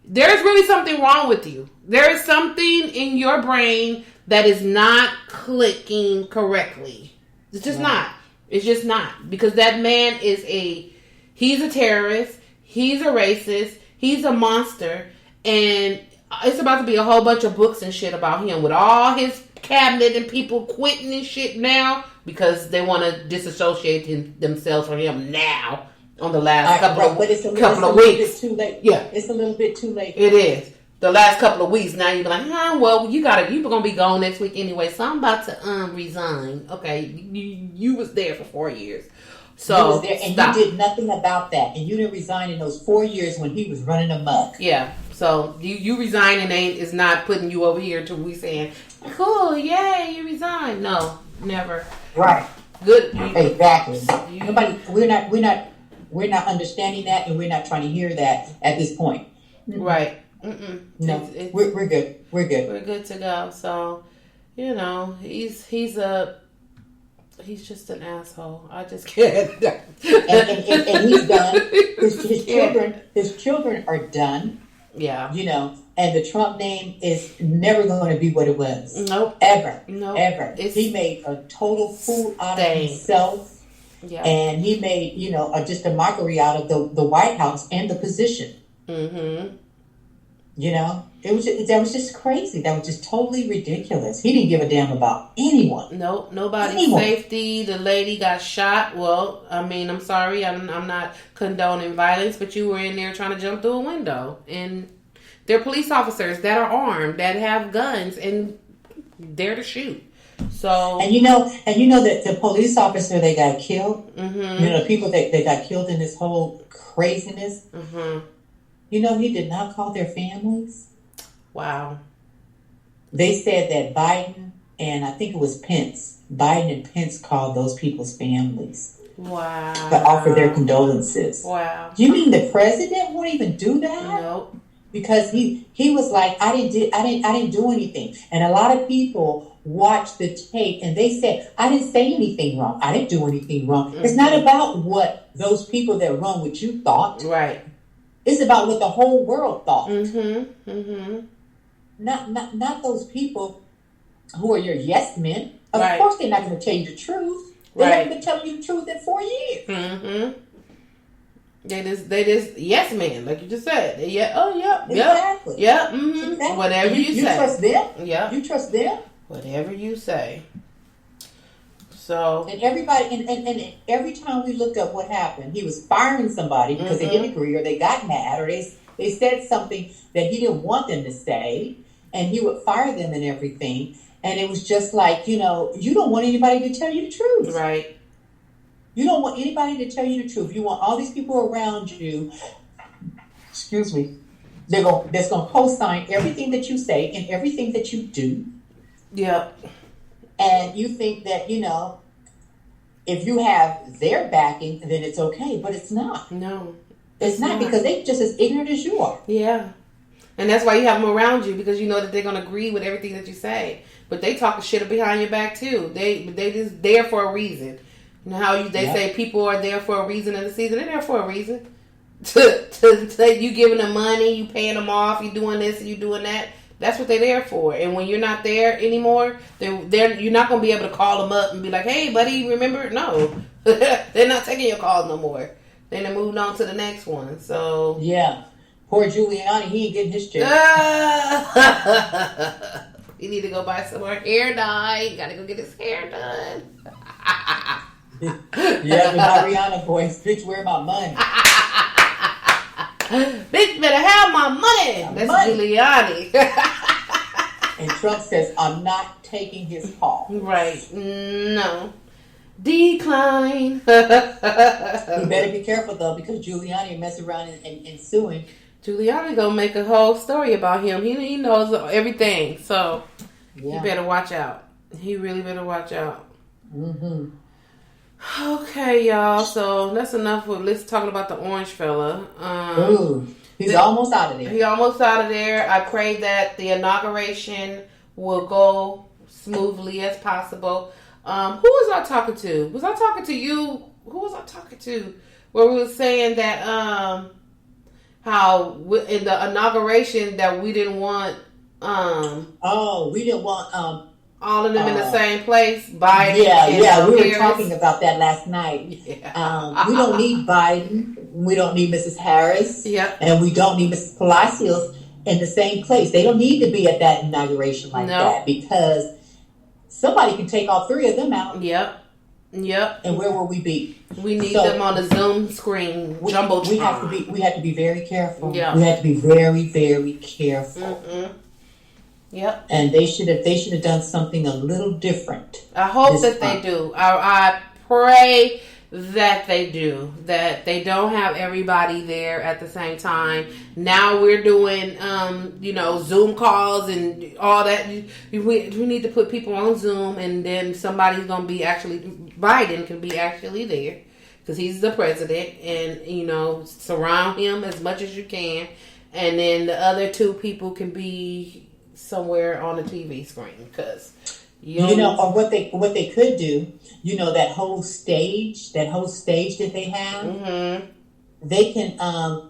there's really something wrong with you. There is something in your brain that is not clicking correctly. It's just not. It's just not. Because that man he's a terrorist. He's a racist. He's a monster. And it's about to be a whole bunch of books and shit about him with all his cabinet and people quitting and shit now because they want to disassociate themselves from him now on the last couple of weeks. It's too late. Yeah, it's a little bit too late. It is. The last couple of weeks, now you're like, well, you're gonna be gone next week anyway, so I'm about to resign. Okay, you was there for 4 years. So you was there and you did nothing about that, and you didn't resign in those 4 years when he was running amok. Yeah. So you resigning is not putting you over here to we saying, cool, yay, you resigned. No, never. Right. Good. Exactly. We're not understanding that, and we're not trying to hear that at this point. Right. No, we're good. We're good. We're good to go. So, he's just an asshole. I just can't. and he's done. His children are done. Yeah. And the Trump name is never going to be what it was. Nope. Ever. Nope. Ever. He made a total fool out of himself. Yeah. And he made, just a mockery out of the White House and the position. Mm-hmm. That was just crazy. That was just totally ridiculous. He didn't give a damn about anyone. Nope, nobody's safety. The lady got shot. Well, I'm sorry. I'm not condoning violence, but you were in there trying to jump through a window. And they're police officers that are armed, that have guns, and they're to shoot. So and you know that the police officer that got killed, mm-hmm. the people that got killed in this whole craziness, mm-hmm. He did not call their families. Wow. They said that Biden and I think it was Biden and Pence called those people's families. Wow. To offer their condolences. Wow. You mean the president won't even do that? Nope. Because he was like, I didn't do anything. And a lot of people watched the tape and they said, I didn't say anything wrong. I didn't do anything wrong. Mm-hmm. It's not about what those people that run with you thought. Right. It's about what the whole world thought. Mm-hmm. Mm-hmm. Not those people who are your yes men. Of right. course they're not going to tell you the truth. They right. haven't been telling you the truth in 4 years. Mm-hmm. They just yes man, like you just said. Exactly. Yeah. Mm-hmm. Exactly. Whatever you say. You trust them? Yeah. You trust them? Whatever you say. So and everybody and every time we looked up what happened, he was firing somebody because mm-hmm. they didn't agree or they got mad or they said something that he didn't want them to say, and he would fire them and everything. And it was just like, you don't want anybody to tell you the truth. Right. You don't want anybody to tell you the truth. You want all these people around you, excuse me, that's going to co-sign everything that you say and everything that you do. Yep. And you think that, if you have their backing, then it's okay. But it's not. No. It's not because they're just as ignorant as you are. Yeah. And that's why you have them around you, because you know that they're going to agree with everything that you say. but they talking shit behind your back too. They just there for a reason. You know how they say people are there for a reason in the season. They're there for a reason. To say you giving them money, you paying them off, you doing this and you doing that. That's what they're there for. And when you're not there anymore, you're not gonna be able to call them up and be like, "Hey, buddy, remember?" No, they're not taking your calls no more. Then they moved on to the next one. So yeah, poor Giuliani, he ain't getting his check. You need to go buy some more hair dye. You gotta go get his hair done. Yeah, the Mariana voice, bitch, where my money? Bitch better have my money. That's Giuliani. And Trump says, I'm not taking his call. Right. No. Decline. You better be careful, though, because Giuliani mess around and suing. Giuliani gonna make a whole story about him. He knows everything. So, you better watch out. He really better watch out. Mm-hmm. Okay, y'all. So that's enough with let's talking about the orange fella. He's almost out of there. He almost out of there. I pray that the inauguration will go smoothly as possible. Who was I talking to? Was I talking to you? Who was I talking to? Where we were saying that how in the inauguration that we didn't want we didn't want all of them in the same place. Biden. We were talking about that last night. Yeah. We don't need Biden. We don't need Mrs. Harris. Yep. And we don't need Mrs. Palacios in the same place. They don't need to be at that inauguration like that because somebody can take all three of them out. Yep. And where will we be? We need them on the Zoom screen. Jumbotron. We have to be very careful. Yeah. We have to be very, very careful. Mm-mm. Yep. And they should have done something a little different. I hope that they do. I pray that they do. That they don't have everybody there at the same time. Now we're doing, Zoom calls and all that. We need to put people on Zoom, and then somebody's going to be Biden can be actually there because he's the president, and surround him as much as you can, and then the other two people can be somewhere on the TV screen because or what they could do, that whole stage that they have, mm-hmm. they can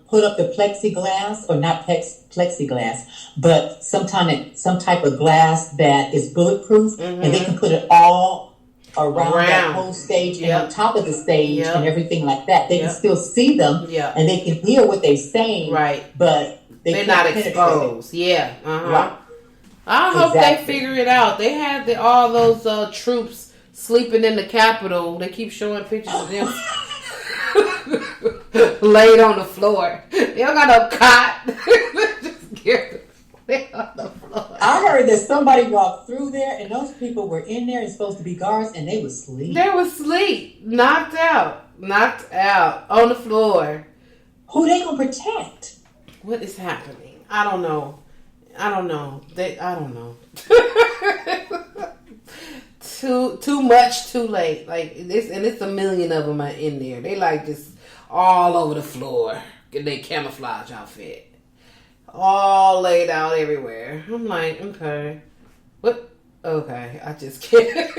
put up the plexiglass, or not plexiglass, but some type of glass that is bulletproof, mm-hmm. and they can put it all around that whole stage and on top of the stage and everything like that. They can still see them and they can hear what they're saying, right? But they're not exposed. Yeah. Uh-huh. Right. I hope they figure it out. They had all those troops sleeping in the Capitol. They keep showing pictures of them laid on the floor. They don't got no cot. Just lay on the floor. I heard that somebody walked through there and those people were in there and supposed to be guards and they was asleep. They was asleep. Knocked out on the floor. Who they gonna protect? What is happening? I don't know. I don't know. Too much, too late. Like this, and it's a million of them in there. They like just all over the floor in their camouflage outfit, all laid out everywhere. I'm like, okay, what? Okay, I just can't.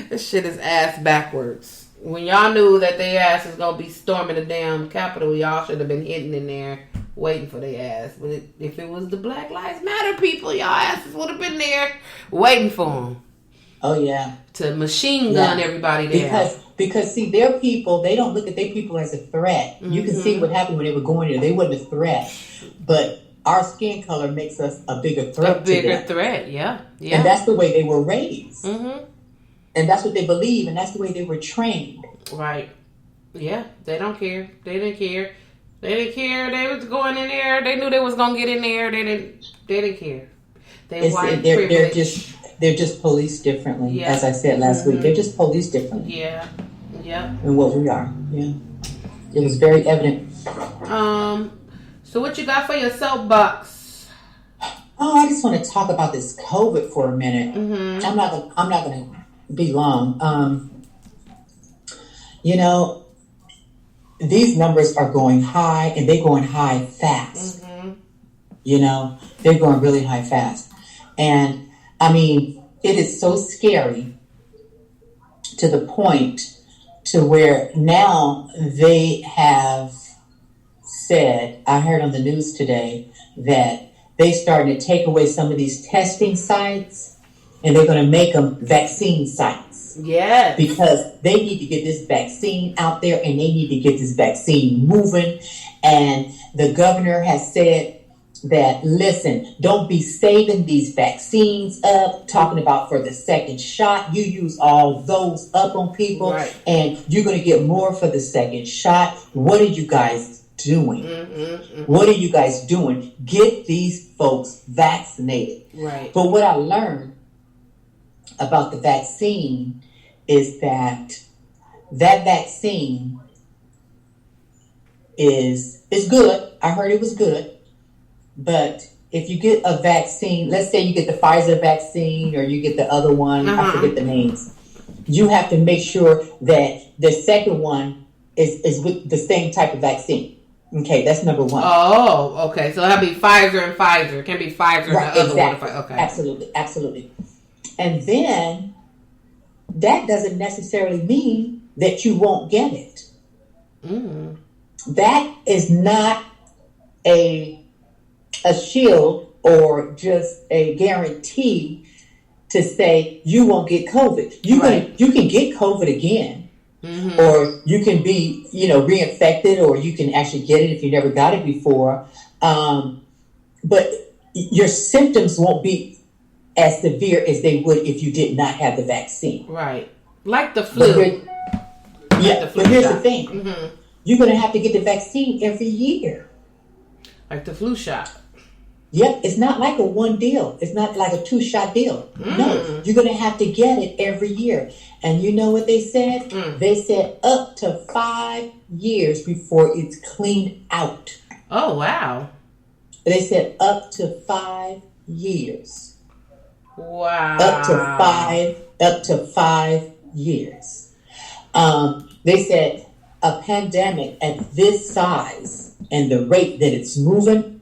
This shit is ass backwards. When y'all knew that their ass was gonna be storming the damn Capitol, y'all should have been hidden in there waiting for their ass. But if it was the Black Lives Matter people, y'all asses would have been there waiting for them. Oh yeah, to machine gun everybody there. Because see, their people, they don't look at their people as a threat. Mm-hmm. You can see what happened when they were going there. They wasn't a threat, but our skin color makes us a bigger threat. A bigger threat, yeah. And that's the way they were raised. Mm-hmm. And that's what they believe, and that's the way they were trained. Right. Yeah, they don't care. They didn't care. They was going in there. They knew they was gonna get in there. They didn't care. They're just policed differently, as I said last week. They're just policed differently. Yeah. And what we are. Yeah. It was very evident. So what you got for your soapbox? Oh, I just want to talk about this COVID for a minute. Mm-hmm. I'm not gonna be long. These numbers are going high, and they're going high fast. Mm-hmm. They're going really high fast. And I mean, it is so scary to the point to where now they have said, I heard on the news today that they started to take away some of these testing sites and they're going to make them vaccine sites. Yes. Because they need to get this vaccine out there and they need to get this vaccine moving. And the governor has said that, listen, don't be saving these vaccines up, talking about for the second shot. You use all those up on people, right, and you're going to get more for the second shot. What are you guys doing? What are you guys doing? Get these folks vaccinated. Right. But what I learned about the vaccine is that vaccine is good. I heard it was good. But if you get a vaccine, let's say you get the Pfizer vaccine or you get the other one, I forget the names, you have to make sure that the second one is with the same type of vaccine. Okay, that's number one. Oh, okay. So that'll be Pfizer and Pfizer. It can't be Pfizer right, and the exactly. other one. Okay. Absolutely. And then that doesn't necessarily mean that you won't get it. That is not a shield or just a guarantee to say you won't get COVID. You can get COVID again, or you can be, reinfected, or you can actually get it if you never got it before. But your symptoms won't be as severe as they would if you did not have the vaccine. Right, like the flu. But here's the thing: you're going to have to get the vaccine every year, like the flu shot. Yep, it's not like a one deal. It's not like a 2-shot deal. No, you're going to have to get it every year. And you know what they said? They said up to 5 years before it's cleaned out. Oh, wow. They said up to 5 years. Wow. Up to five years. They said a pandemic at this size and the rate that it's moving,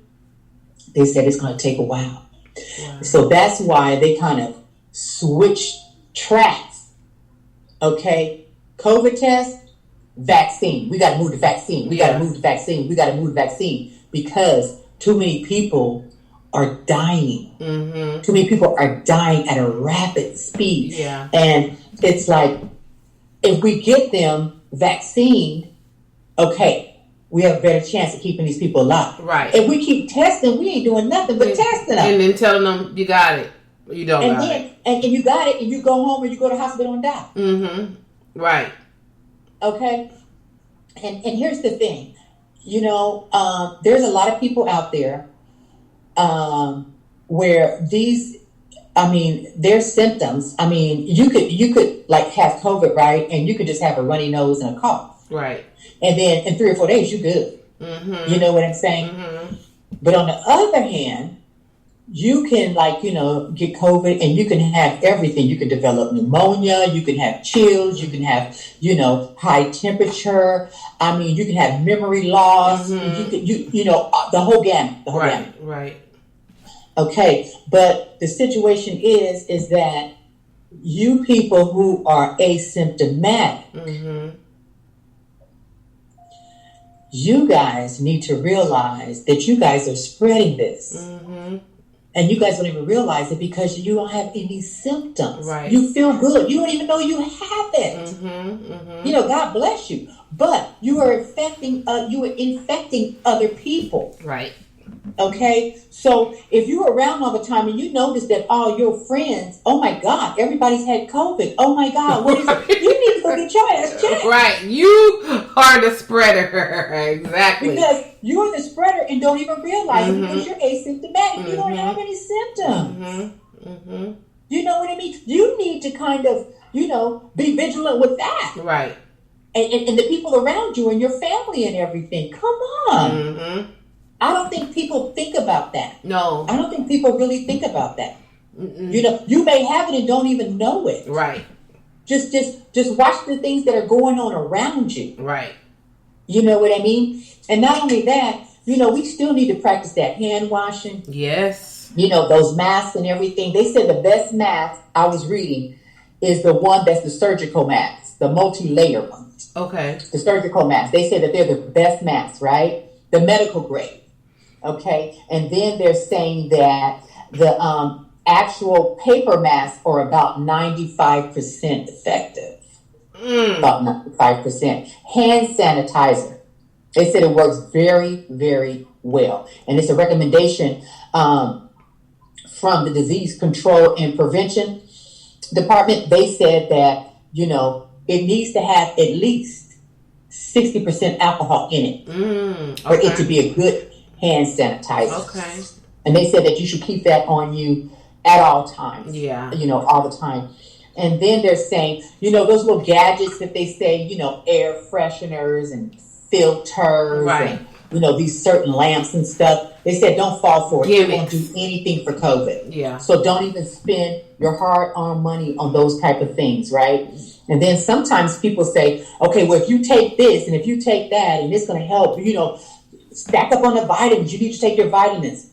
they said it's going to take a while. Wow. So that's why they kind of switched tracks. Okay, COVID test, vaccine. We got to move the vaccine. We got to move the vaccine. We got to move the vaccine because too many people are dying. Too many people are dying at a rapid speed. Yeah. And it's like, if we get them vaccinated, okay, we have a better chance of keeping these people alive. Right. If we keep testing, we ain't doing nothing but testing them. And then telling them you got it. You don't got it. And you got it, and you go home or you go to the hospital and die. Right. Okay. And here's the thing. There's a lot of people out there where their symptoms, you could like have COVID, right? And you could just have a runny nose and a cough. Right. And then in 3 or 4 days, you're good. You know what I'm saying? But on the other hand, you can get COVID and you can have everything. You can develop pneumonia. You can have chills. You can have, high temperature. You can have memory loss. The whole gamut. Right. Okay. But the situation is that you people who are asymptomatic, you guys need to realize that you guys are spreading this. And you guys don't even realize it because you don't have any symptoms. Right. You feel good. You don't even know you have it. God bless you. But you are infecting other people. Right. Okay? So if you're around all the time and you notice that all your friends, oh my God, everybody's had COVID. Oh my God, what is it? You need to go get your ass checked. Right. You are the spreader. Exactly. Because you're the spreader and don't even realize it because you're asymptomatic. You don't have any symptoms. You know what I mean? You need to kind of, be vigilant with that. Right. And the people around you and your family and everything. Come on. I don't think people think about that. No. I don't think people really think about that. You may have it and don't even know it. Right. Just watch the things that are going on around you. Right. You know what I mean? And not only that, we still need to practice that hand washing. Yes. those masks and everything. They said the best mask I was reading is the one that's the surgical mask, the multi-layer one. Okay. The surgical mask. They say that they're the best masks, right? The medical grade. Okay. And then they're saying that the actual paper masks are about 95% effective. About 95%. Hand sanitizer. They said it works very, very well. And it's a recommendation from the Disease Control and Prevention Department. They said that, it needs to have at least 60% alcohol in it for it to be a good hand sanitizer. Okay. And they said that you should keep that on you at all times. Yeah. All the time. And then they're saying, those little gadgets that they say, air fresheners and filters. Right. And, these certain lamps and stuff. They said don't fall for it. Gimmicks. It won't do anything for COVID. Yeah. So don't even spend your hard-earned money on those type of things, right? And then sometimes people say, okay, well, if you take this and if you take that and it's going to help, stack up on the vitamins. You need to take your vitamins.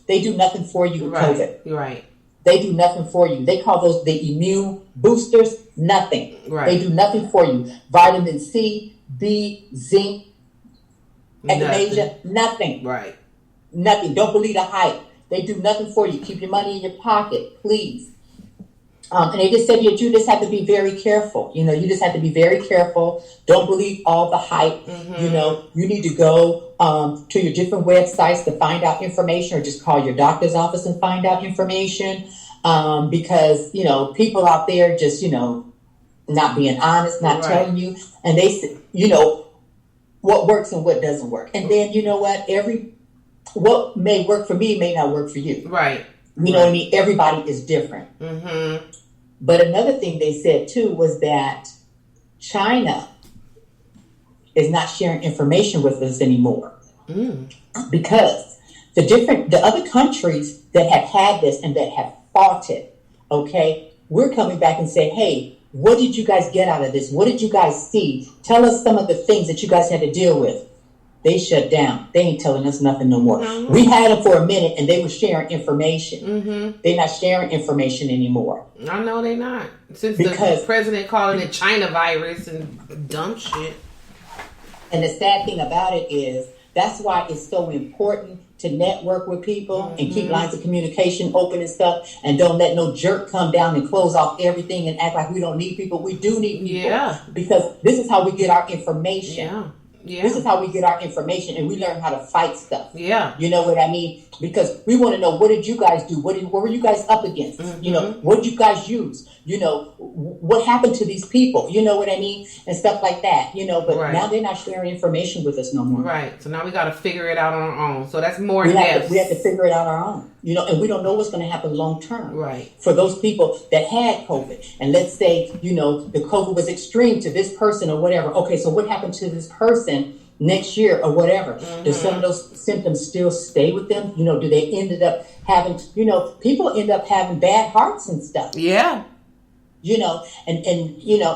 They do nothing for you with COVID. Right. They do nothing for you. They call those the immune boosters. Nothing. Right. They do nothing for you. Vitamin C, B, zinc, echinacea, nothing. Right. Nothing. Don't believe the hype. They do nothing for you. Keep your money in your pocket, please. And they just said you just have to be very careful. You just have to be very careful. Don't believe all the hype. You need to go to your different websites to find out information, or just call your doctor's office and find out information. Because, people out there just, not being honest, not telling you. And they said, what works and what doesn't work. And then, what may work for me may not work for you. Right. You know what I mean? Everybody is different. Mm-hmm. But another thing they said, too, was that China is not sharing information with us anymore. Because the other countries that have had this and that have fought it, okay, we're coming back and saying, hey, what did you guys get out of this? What did you guys see? Tell us some of the things that you guys had to deal with. They shut down. They ain't telling us nothing no more. Mm-hmm. We had them for a minute and they were sharing information. Mm-hmm. They're not sharing information anymore. I know they're not. Since the president calling it China virus and dumb shit. And the sad thing about it is that's why it's so important to network with people and keep lines of communication open and stuff, and don't let no jerk come down and close off everything and act like we don't need people. We do need people. Yeah. Because this is how we get our information. Yeah. Yeah. This is how we get our information, and we learn how to fight stuff. Yeah. You know what I mean? Because we want to know, what did you guys do? What were you guys up against? Mm-hmm. What did you guys use? What happened to these people? You know what I mean? And stuff like that, but now they're not sharing information with us no more. Right. So now we got to figure it out on our own. So that's more deaths. We have to figure it out on our own. And we don't know what's going to happen long term. Right. For those people that had COVID. And let's say, the COVID was extreme to this person or whatever. Okay, so what happened to this person next year or whatever? Mm-hmm. Do some of those symptoms still stay with them? Do they ended up having, people end up having bad hearts and stuff. Yeah. And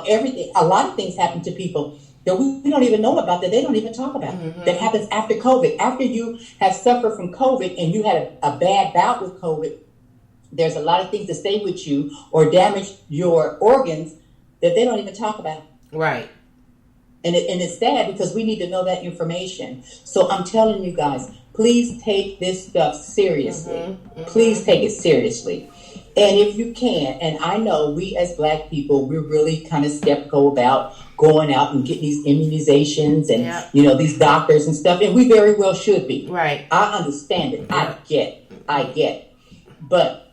everything, a lot of things happen to people that we don't even know about, that they don't even talk about. Mm-hmm. That happens after COVID. After you have suffered from COVID and you had a bad bout with COVID, there's a lot of things that stay with you or damage your organs that they don't even talk about. Right. And it's sad because we need to know that information. So I'm telling you guys, please take this stuff seriously. Mm-hmm. Mm-hmm. Please take it seriously. And if you can, and I know we as Black people, we're really kind of skeptical about going out and getting these immunizations and, these doctors and stuff. And we very well should be. Right. I understand it. Yeah. I get. But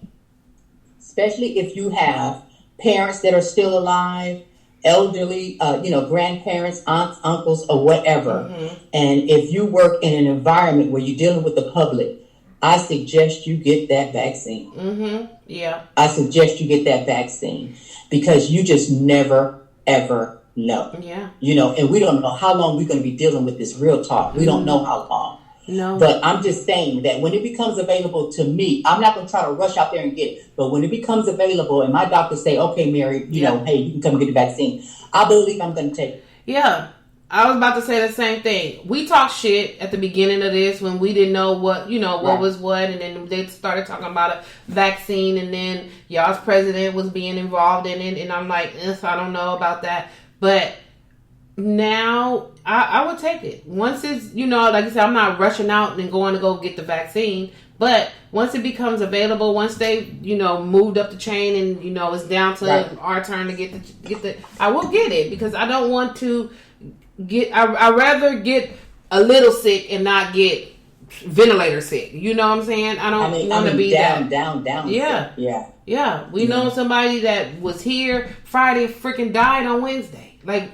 especially if you have parents that are still alive, elderly, grandparents, aunts, uncles, or whatever. Mm-hmm. And if you work in an environment where you're dealing with the public, I suggest you get that vaccine. Mm-hmm. Yeah. I suggest you get that vaccine because you just never, ever know. Yeah. And we don't know how long we're going to be dealing with this, real talk. We don't know how long. No. But I'm just saying that when it becomes available to me, I'm not going to try to rush out there and get it. But when it becomes available and my doctor say, okay, Mary, hey, you can come get the vaccine, I believe I'm going to take it. Yeah. I was about to say the same thing. We talked shit at the beginning of this when we didn't know what, what was what. And then they started talking about a vaccine. And then y'all's president was being involved in it. And I'm like, I don't know about that. But now I would take it. Once it's, like I said, I'm not rushing out and going to go get the vaccine. But once it becomes available, once they, moved up the chain and, it's down to our turn to get the, I will get it because I don't want to I'd rather get a little sick and not get ventilator sick. You know what I'm saying? I don't want to be down. Yeah. Sick. Yeah. We know somebody that was here Friday, freaking died on Wednesday. Like,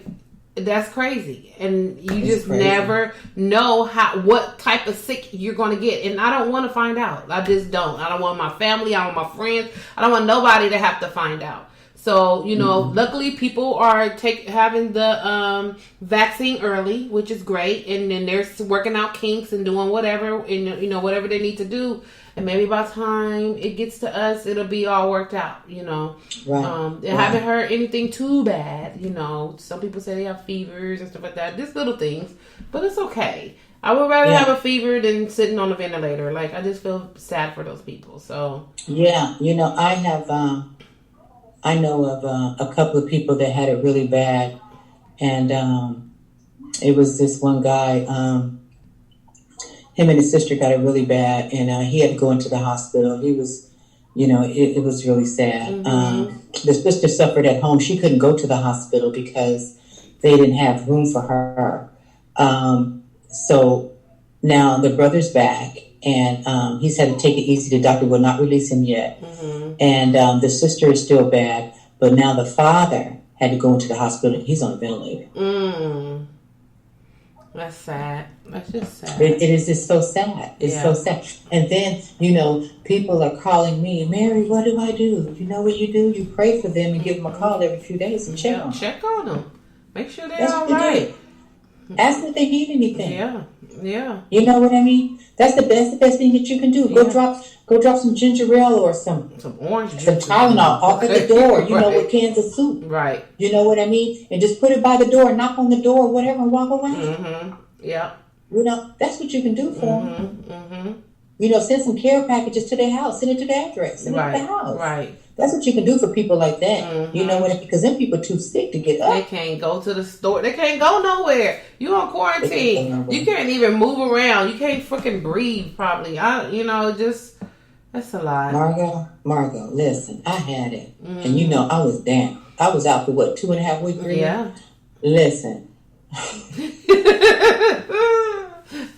that's crazy. And it's crazy. Never know what type of sick you're going to get. And I don't want to find out. I just don't. I don't want my family. I don't want my friends. I don't want nobody to have to find out. So, luckily people are having the vaccine early, which is great. And then they're working out kinks and doing whatever, and, whatever they need to do. And maybe by the time it gets to us, it'll be all worked out, I haven't heard anything too bad, Some people say they have fevers and stuff like that. Just little things. But it's okay. I would rather have a fever than sitting on a ventilator. Like, I just feel sad for those people. So. Yeah. I know of a couple of people that had it really bad, and it was this one guy. Him and his sister got it really bad, and he had to go into the hospital. He was, it was really sad. Mm-hmm. The sister suffered at home. She couldn't go to the hospital because they didn't have room for her. So now the brother's back. And he's had to take it easy. The doctor will not release him yet. Mm-hmm. And the sister is still bad. But now the father had to go into the hospital. He's on a ventilator. That's sad. That's just sad. It is just so sad. It's so sad. And then, people are calling me, Mary, what do I do? You know what you do? You pray for them and give them a call every few days and check on them. Check on them. Make sure they're all right. Ask if they need anything. Yeah. You know what I mean? That's the best thing that you can do. Go drop some ginger ale or some orange juice, some Tylenol off at the door. With cans of soup. Right. You know what I mean? And just put it by the door, knock on the door, whatever, and walk away. Mm-hmm. Yeah. That's what you can do for them. Mm-hmm. Send some care packages to their house. Send it to their address. Send it to the house. Right. That's what you can do for people like that. Mm-hmm. You know what? Because them people too sick to get up. They can't go to the store. They can't go nowhere. You on quarantine. You can't even move around. You can't freaking breathe. Probably. That's a lot. Margot. Listen, I had it, and I was down. I was out for 2.5 weeks. Yeah. Listen.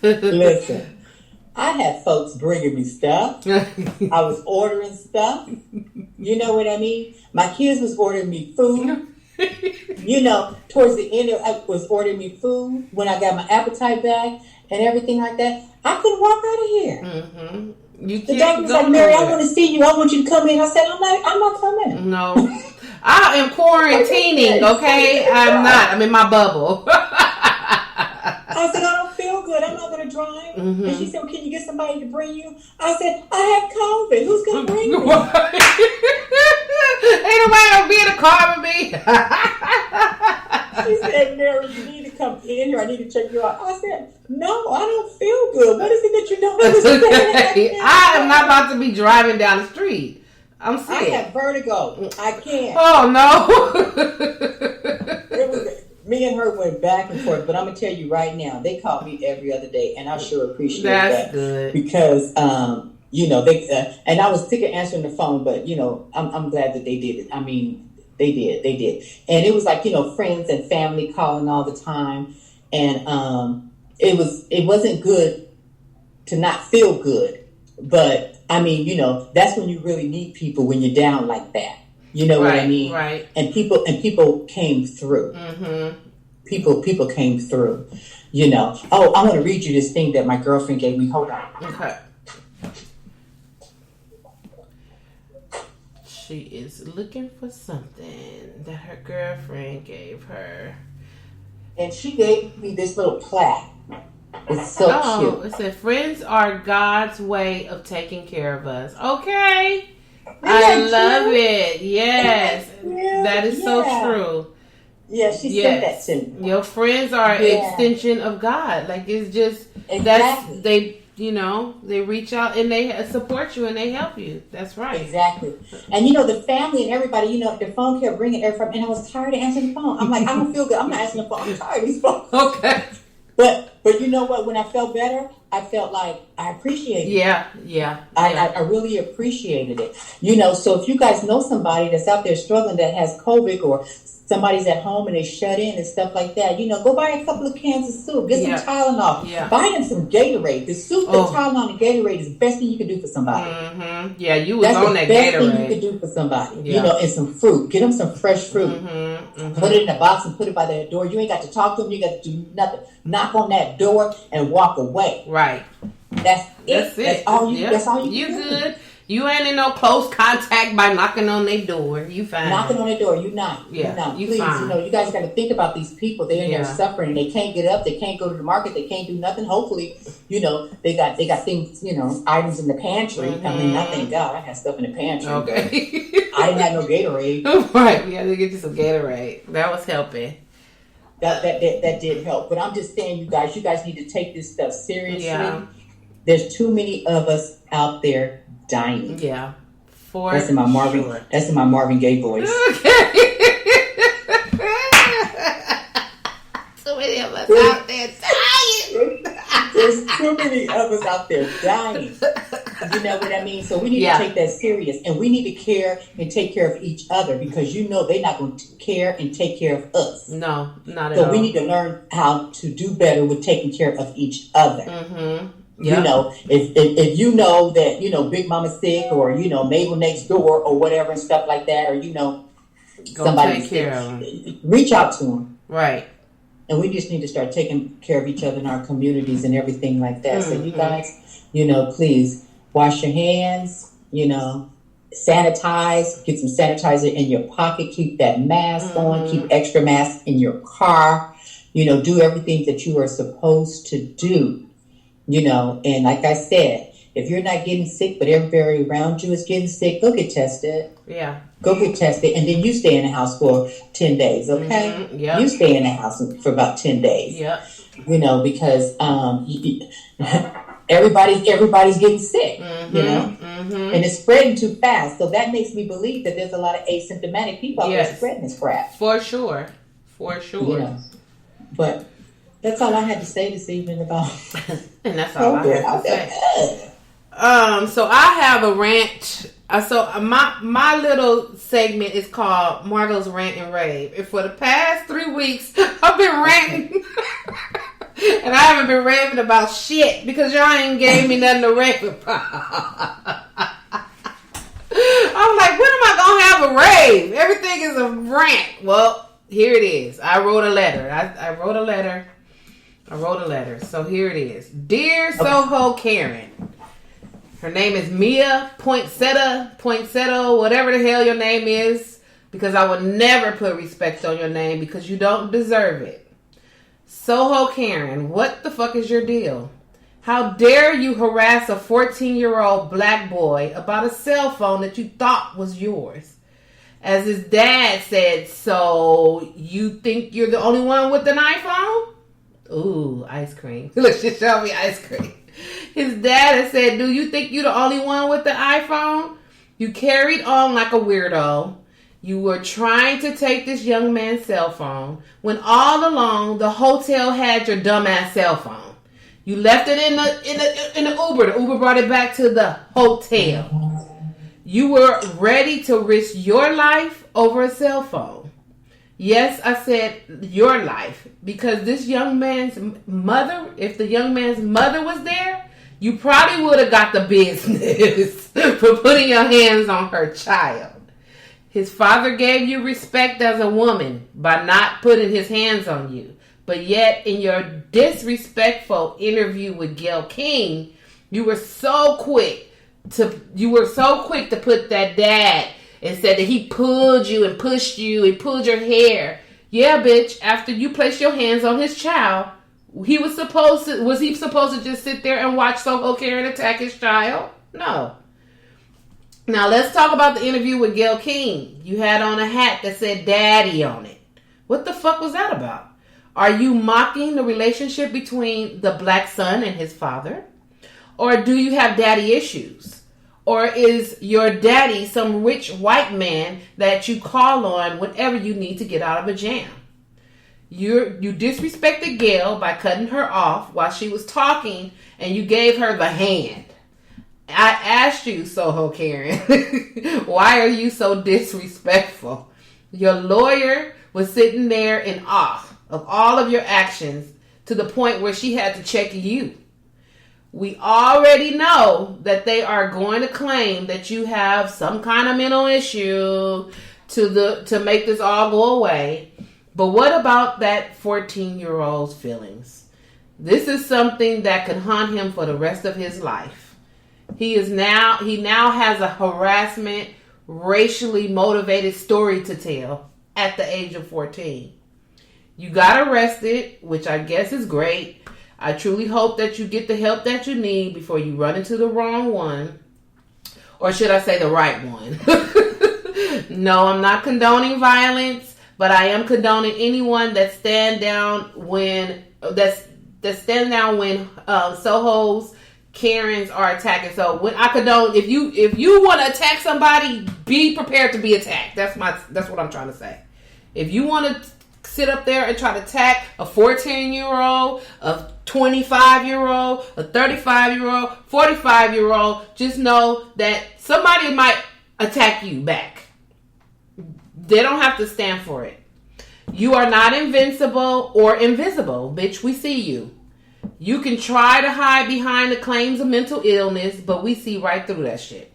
Listen. I had folks bringing me stuff. I was ordering stuff. You know what I mean? My kids was ordering me food. Towards the end, I was ordering me food when I got my appetite back and everything like that. I couldn't walk out of here. Mm-hmm. The doctor was like, Mary, I want to see you. I want you to come in. I said, I'm not coming. No. I am quarantining, okay? I'm not. I'm in my bubble. I said, I don't feel good. I'm not going to drive. Mm-hmm. And she said, well, can you get somebody to bring you? I said, I have COVID. Who's going to bring me? Ain't nobody going to be in the car with me. She said, Mary, you need to come in here. I need to check you out. I said, no, I don't feel good. What is it that you don't understand? I am not about to be driving down the street. I'm sick. I have vertigo. I can't. Oh, no. Me and her went back and forth, but I'm gonna tell you right now, they call me every other day, and I sure appreciate that. That's good because they and I was sick of answering the phone, but I'm glad that they did it. I mean, they did, and it was like friends and family calling all the time, and it wasn't good to not feel good, but I mean that's when you really need people when you're down like that. You know what I mean? Right. And people came through. Mm-hmm. People came through. Oh, I want to read you this thing that my girlfriend gave me. Hold on. Okay. She is looking for something that her girlfriend gave her. And she gave me this little plaque. It's so cute. It said, friends are God's way of taking care of us. Okay. I love it. Yes. That is so true. Yeah, she said that to me. Your friends are an extension of God. Like, it's just, that's, they reach out and they support you and they help you. That's right. Exactly. And, the family and everybody, the phone kept ringing every, and I was tired of answering the phone. I'm like, I don't feel good. I'm not answering the phone. I'm tired of these phones. Okay. But you know what? When I felt better, I felt like I appreciated it. Yeah. I really appreciated it. So if you guys know somebody that's out there struggling that has COVID, or somebody's at home and they shut in and stuff like that, go buy a couple of cans of soup. Get some Tylenol. Yeah. Buy them some Gatorade. The soup, the Tylenol, and Gatorade is the best thing you can do for somebody. Mm-hmm. Yeah, you was on that Gatorade. That's the best thing you can do for somebody. Yeah. And some fruit. Get them some fresh fruit. Put it in a box and put it by their door. You ain't got to talk to them. You got to do nothing. Knock on that door and walk away. Right. That's it. That's all you. That's all you. You good. You ain't in no close contact by knocking on their door. You fine. Knocking on their door. You not. Yeah. You not. You Please, fine. You guys got to think about these people. They're in there suffering. They can't get up. They can't go to the market. They can't do nothing. Hopefully, they got things. Items in the pantry. Mm-hmm. I mean, I thank God I had stuff in the pantry. Okay. I didn't have no Gatorade. Right. We had to get you some Gatorade. That was helping. That did help. But I'm just saying, you guys need to take this stuff seriously. Yeah. There's too many of us out there dying. Yeah. That's in my Marvin Gaye voice. Okay. Too many of us out there dying. There's too many of us out there dying. You know what I mean? So we need to take that serious, and we need to care and take care of each other, because they're not going to care and take care of us. No, not at all. So we need to learn how to do better with taking care of each other. Mm-hmm. Yep. If you know that, Big Mama's sick, or, Mabel next door, or whatever and stuff like that, or, somebody take care of them. Reach out to them. Right. And we just need to start taking care of each other in our communities and everything like that. Mm-hmm. So you guys, please wash your hands, sanitize, get some sanitizer in your pocket, keep that mask on, keep extra masks in your car, do everything that you are supposed to do. And like I said, if you're not getting sick, but everybody around you is getting sick, go get tested. Yeah. Go get tested, and then you stay in the house for 10 days, okay? Mm-hmm. Yep. You stay in the house for about 10 days. Yep. Because everybody's getting sick, and it's spreading too fast. So that makes me believe that there's a lot of asymptomatic people out there spreading this crap. For sure. But that's all I had to say this evening about. And that's all I have to say. So I have a rant. So my little segment is called Margot's Rant and Rave. And for the past 3 weeks, I've been ranting. And I haven't been raving about shit because y'all ain't gave me nothing to rave about. I'm like, when am I going to have a rave? Everything is a rant. Well, here it is. I wrote a letter. I wrote a letter. So here it is. Dear SoHo Karen. Her name is Mia Poinsettia, whatever the hell your name is, because I would never put respect on your name because you don't deserve it. SoHo Karen, what the fuck is your deal? How dare you harass a 14-year-old black boy about a cell phone that you thought was yours? As his dad said, so you think you're the only one with an iPhone? Ooh, ice cream. Look, she showed me ice cream. His dad had said, do you think you're the only one with the iPhone? You carried on like a weirdo. You were trying to take this young man's cell phone when all along the hotel had your dumbass cell phone. You left it in the Uber. The Uber brought it back to the hotel. You were ready to risk your life over a cell phone. Yes, I said your life, because this young man's mother, if the young man's mother was there, you probably would have got the business for putting your hands on her child. His father gave you respect as a woman by not putting his hands on you. But yet, in your disrespectful interview with Gayle King, you were so quick to put that dad and said that he pulled you and pushed you and pulled your hair. Yeah, bitch, after you placed your hands on his child, was he supposed to just sit there and watch SoHo Karen attack his child? No. Now let's talk about the interview with Gayle King. You had on a hat that said daddy on it. What the fuck was that about? Are you mocking the relationship between the black son and his father? Or do you have daddy issues? Or is your daddy some rich white man that you call on whenever you need to get out of a jam? You disrespected Gayle by cutting her off while she was talking, and you gave her the hand. I asked you, SoHo Karen, why are you so disrespectful? Your lawyer was sitting there in awe of all of your actions to the point where she had to check you. We already know that they are going to claim that you have some kind of mental issue to make this all go away. But what about that 14-year-old's feelings? This is something that could haunt him for the rest of his life. He now has a harassment, racially motivated story to tell at the age of 14. You got arrested, which I guess is great. I truly hope that you get the help that you need before you run into the wrong one. Or should I say the right one? No, I'm not condoning violence, but I am condoning anyone that stand down when Soho's Karens are attacking. So when I condone, if you want to attack somebody, be prepared to be attacked. That's what I'm trying to say. If you want to sit up there and try to attack a 14-year-old, a 25-year-old, a 35-year-old, 45-year-old, just know that somebody might attack you back. They don't have to stand for it. You are not invincible or invisible. Bitch, we see you. You can try to hide behind the claims of mental illness, but we see right through that shit.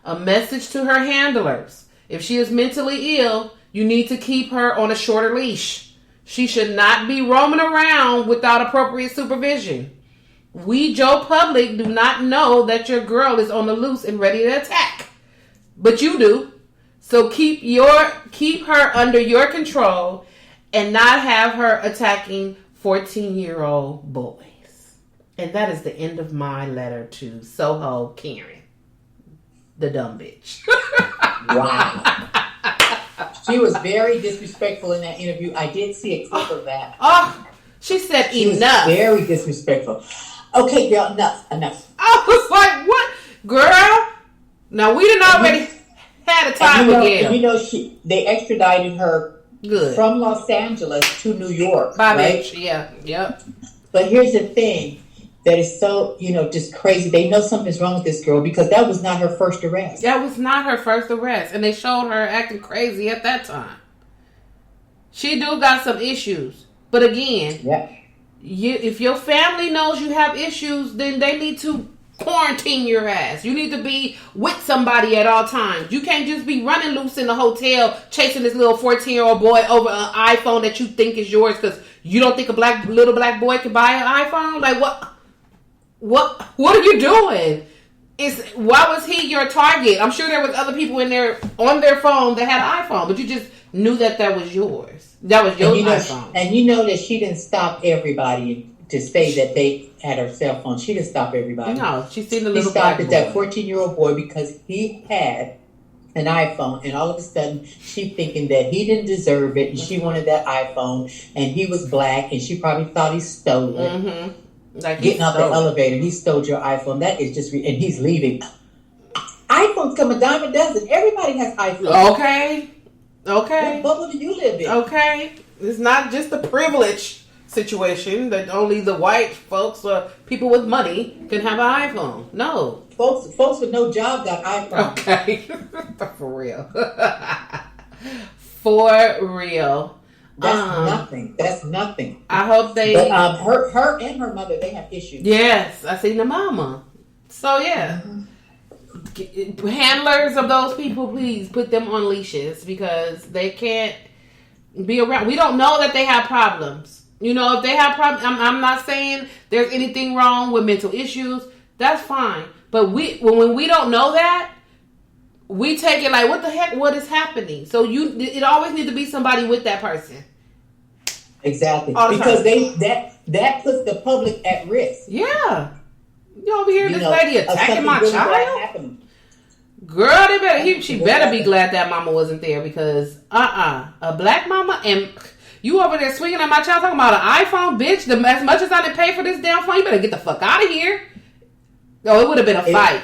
A message to her handlers. If she is mentally ill, you need to keep her on a shorter leash. She should not be roaming around without appropriate supervision. We, Joe Public, do not know that your girl is on the loose and ready to attack. But you do. So keep her under your control and not have her attacking 14-year-old boys. And that is the end of my letter to SoHo Karen, the dumb bitch. Wow. She was very disrespectful in that interview. I did see a clip of that. Oh, she said she enough. Was very disrespectful. Okay, girl, enough. I was like, what? Girl? Now, we didn't already had a time with Gayle. You know, they extradited her from Los Angeles to New York. Right? Yeah, yep. But here's the thing. That is so, just crazy. They know something's wrong with this girl because that was not her first arrest. That was not her first arrest. And they showed her acting crazy at that time. She do got some issues. But again, if your family knows you have issues, then they need to quarantine your ass. You need to be with somebody at all times. You can't just be running loose in the hotel chasing this little 14-year-old boy over an iPhone that you think is yours because you don't think a little black boy can buy an iPhone? Like, what are you doing? Why was he your target? I'm sure there was other people in there on their phone that had an iPhone, but you just knew that was yours. That was your iPhone. And you know that she didn't stop everybody to say that they had her cell phone. She didn't stop everybody. No, she seen the little black boy. She stopped at that 14-year-old boy because he had an iPhone, and all of a sudden she thinking that he didn't deserve it, and she wanted that iPhone, and he was black, and she probably thought he stole it. Mm-hmm. Like getting out the elevator, he stole your iPhone. That is just, and he's leaving. iPhones come a dime a dozen. Everybody has iPhones. Okay. What bubble do you live in? Okay, it's not just a privilege situation that only the white folks or people with money can have an iPhone. No, folks with no job got iPhones. Okay, for real. For real. That's nothing. I hope they. But her and her mother, they have issues. Yes, I seen the mama. So yeah, handlers of those people, please put them on leashes because they can't be around. We don't know that they have problems. If they have problems, I'm not saying there's anything wrong with mental issues. That's fine. But when we don't know that, we take it like, what the heck? What is happening? So it always needs to be somebody with that person. Exactly, because that puts the public at risk. Yeah, you over here, this lady attacking my child. Girl, she better be glad that mama wasn't there because a black mama, and You over there swinging on my child talking about an iPhone, bitch. As much as I didn't pay for this damn phone, you better get the fuck out of here. No, it would have been a fight.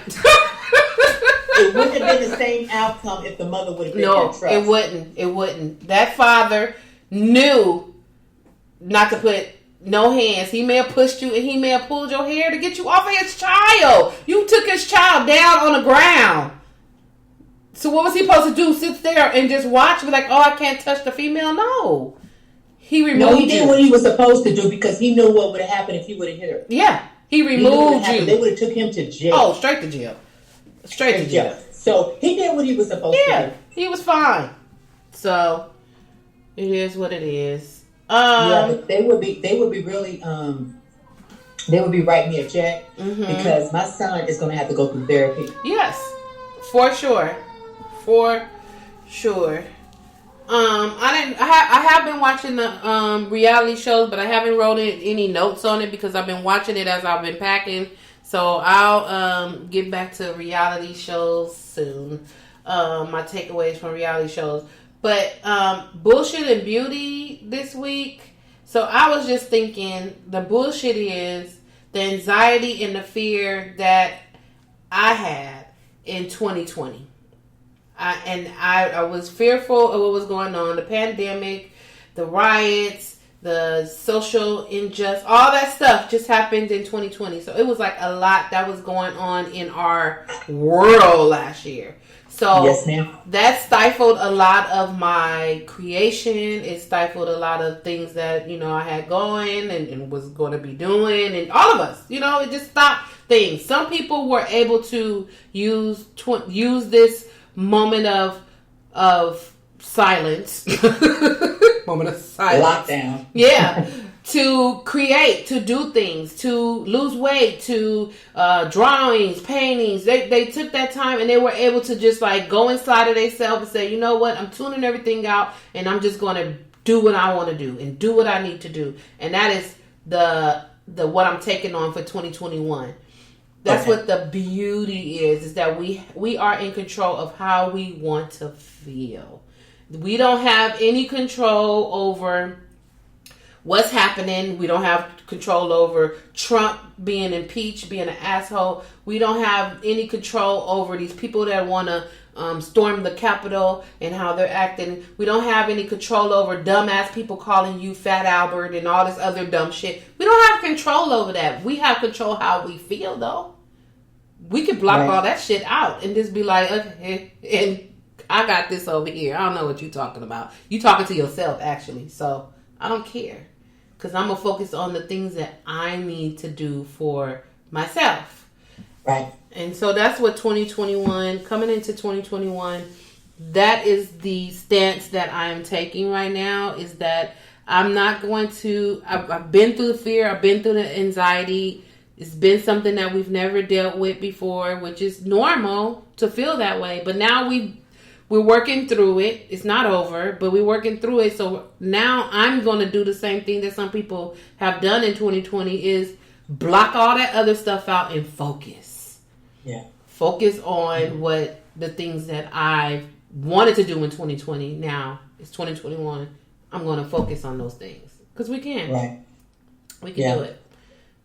It wouldn't have been the same outcome if the mother would have been no, trust. it wouldn't. It wouldn't. That father knew not to put no hands. He may have pushed you and he may have pulled your hair to get you off of his child. You took his child down on the ground. So what was he supposed to do? Sit there and just watch? Be like, oh, I can't touch the female? No. He removed you. No, he did what he was supposed to do because he knew what would have happened if he would have hit her. Yeah. He removed you. They would have took him to jail. Oh, straight to jail. Straight to jail. So he did what he was supposed to do. Yeah, he was fine. So it is what it is. But they would be really they would be writing me a check because my son is going to have to go through therapy. Yes, for sure. For sure. I have been watching the reality shows, but I haven't wrote any notes on it because I've been watching it as I've been packing. So I'll get back to reality shows soon. My takeaways from reality shows. But bullshit and beauty this week. So I was just thinking the bullshit is the anxiety and the fear that I had in 2020. I was fearful of what was going on. The pandemic, the riots, the social injustice, all that stuff just happened in 2020. So it was like a lot that was going on in our world last year. So yes, ma'am. That stifled a lot of my creation. It stifled a lot of things that, I had going and was going to be doing. And all of us, it just stopped things. Some people were able to use this moment of silence. Moment of silence. Lockdown. Yeah. To create, to do things, to lose weight, to drawings, paintings. They took that time and they were able to just like go inside of themselves and say, you know what, I'm tuning everything out and I'm just going to do what I want to do and do what I need to do. And that is the what I'm taking on for 2021. That's what the beauty is that we are in control of how we want to feel. We don't have any control over what's happening. We don't have control over Trump being impeached, being an asshole. We don't have any control over these people that want to storm the Capitol and how they're acting. We don't have any control over dumbass people calling you Fat Albert and all this other dumb shit. We don't have control over that. We have control how we feel, though. We could block all that shit out and just be like, okay, and I got this over here. I don't know what you're talking about. You talking to yourself, actually. So I don't care. Because I'm going to focus on the things that I need to do for myself. Right. And so that's what 2021, coming into 2021, that is the stance that I am taking right now, is that I'm not going to, I've been through the fear, I've been through the anxiety. It's been something that we've never dealt with before, which is normal to feel that way. But now we're working through it. It's not over, but we're working through it. So now I'm going to do the same thing that some people have done in 2020 is block all that other stuff out and focus. Yeah. Focus on what the things that I wanted to do in 2020. Now it's 2021. I'm going to focus on those things because we can. Right. We can do it.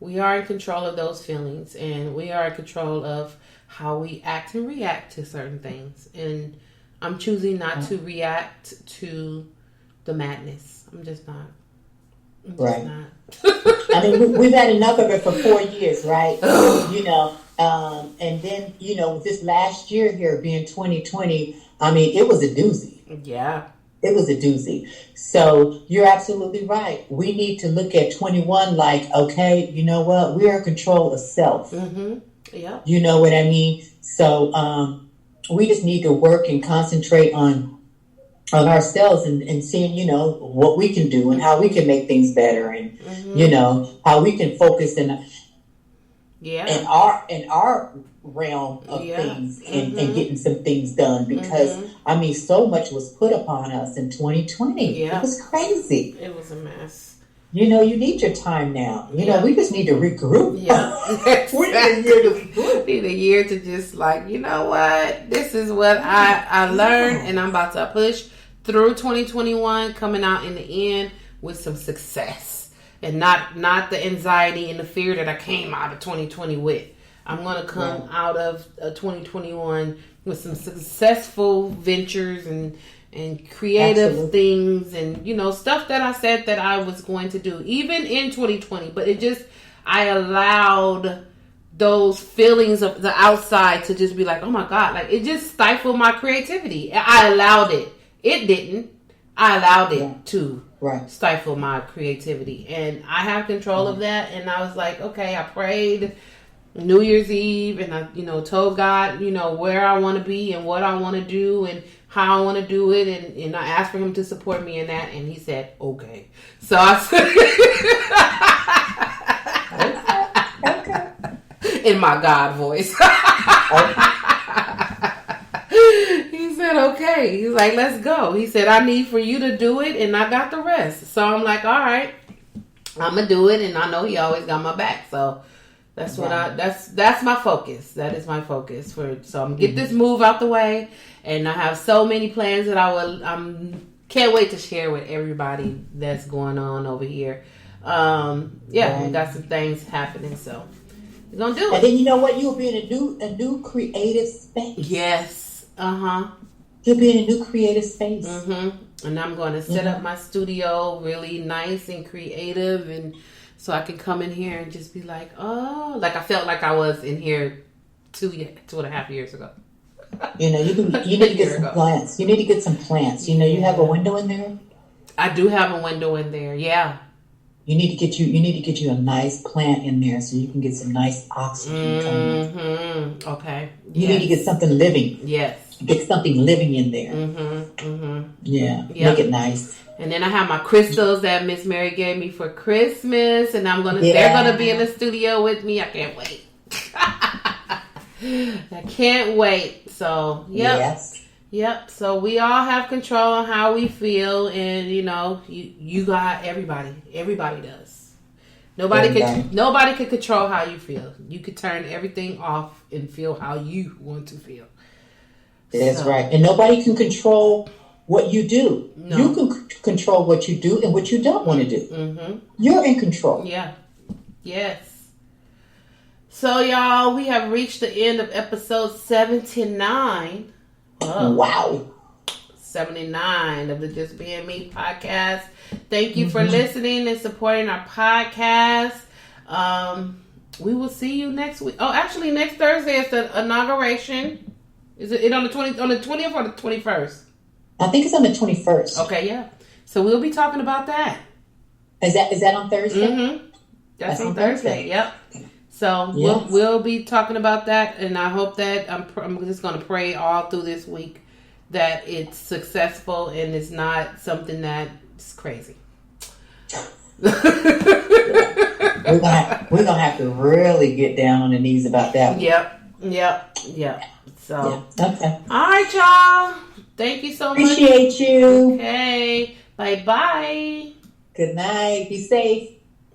We are in control of those feelings, and we are in control of how we act and react to certain things. And I'm choosing not to react to the madness. I'm just not. Not. I mean, we've had enough of it for 4 years, right? And then, this last year here being 2020, I mean, it was a doozy. Yeah. It was a doozy. So you're absolutely right. We need to look at 21 like, okay, you know what? We're in control of self. Mm-hmm. Yeah. You know what I mean? So we just need to work and concentrate on ourselves and seeing, what we can do and how we can make things better and, how we can focus in our realm of things and getting some things done because I mean so much was put upon us in 2020. It was crazy. It was a mess. You need your time now. We just need to regroup. Yeah. We need a year to regroup. Need a year to just like, you know what? This is what I learned and I'm about to push through 2021, coming out in the end with some success, and not the anxiety and the fear that I came out of 2020 with. I'm going to come out of 2021 with some successful ventures and creative things, and stuff that I said that I was going to do even in 2020. But I allowed those feelings of the outside to just be like, oh my God, like it just stifled my creativity. I allowed it. It didn't. I allowed it to stifle my creativity, and I have control of that. And I was like, okay, I prayed New Year's Eve, and I, told God, where I want to be and what I want to do and how I want to do it, and I asked for Him to support me in that, and He said, okay. So I said, in my God voice. He said, okay. He's like, let's go. He said, I need for you to do it, and I got the rest. So I'm like, all right, I'm going to do it. And I know He always got my back. So that's what that's my focus. That is my focus so I'm going to get this move out the way. And I have so many plans that can't wait to share with everybody that's going on over here. We got some things happening, so we're gonna do it. And then you know what? You'll be in a new creative space. Yes. You'll be in a new creative space. And I'm going to set up my studio really nice and creative, and so I can come in here and just be like, oh, like I felt like I was in here 2.5 years ago. You need to get some plants. You need to get some plants. You have a window in there. I do have a window in there. Yeah. You need to get you a nice plant in there so you can get some nice oxygen coming. Okay. You need to get something living. Yes. Get something living in there. Yeah. Yep. Make it nice. And then I have my crystals that Miss Mary gave me for Christmas, and they're gonna be in the studio with me. I can't wait. I can't wait. So Yep. So we all have control on how we feel, and you got everybody. Everybody does. Nobody can control how you feel. You could turn everything off and feel how you want to feel. That's right. And nobody can control what you do. No. You can control what you do and what you don't want to do. You're in control. Yeah. Yes. So y'all, we have reached the end of episode 79. Wow. 79 of the Just Being Me podcast. Thank you for listening and supporting our podcast. We will see you next week. Oh, actually, next Thursday is the inauguration. Is it on the 20th or the 21st? I think it's on the 21st. Okay, yeah. So we'll be talking about that. Is that on Thursday? That's on Thursday. Yep. So we'll be talking about that, and I hope that I'm just going to pray all through this week that it's successful and it's not something that's crazy. We're gonna have to really get down on the knees about that one. Yep. So okay. All right, y'all. Thank you so much. Appreciate you. Okay. Bye. Good night. Be safe.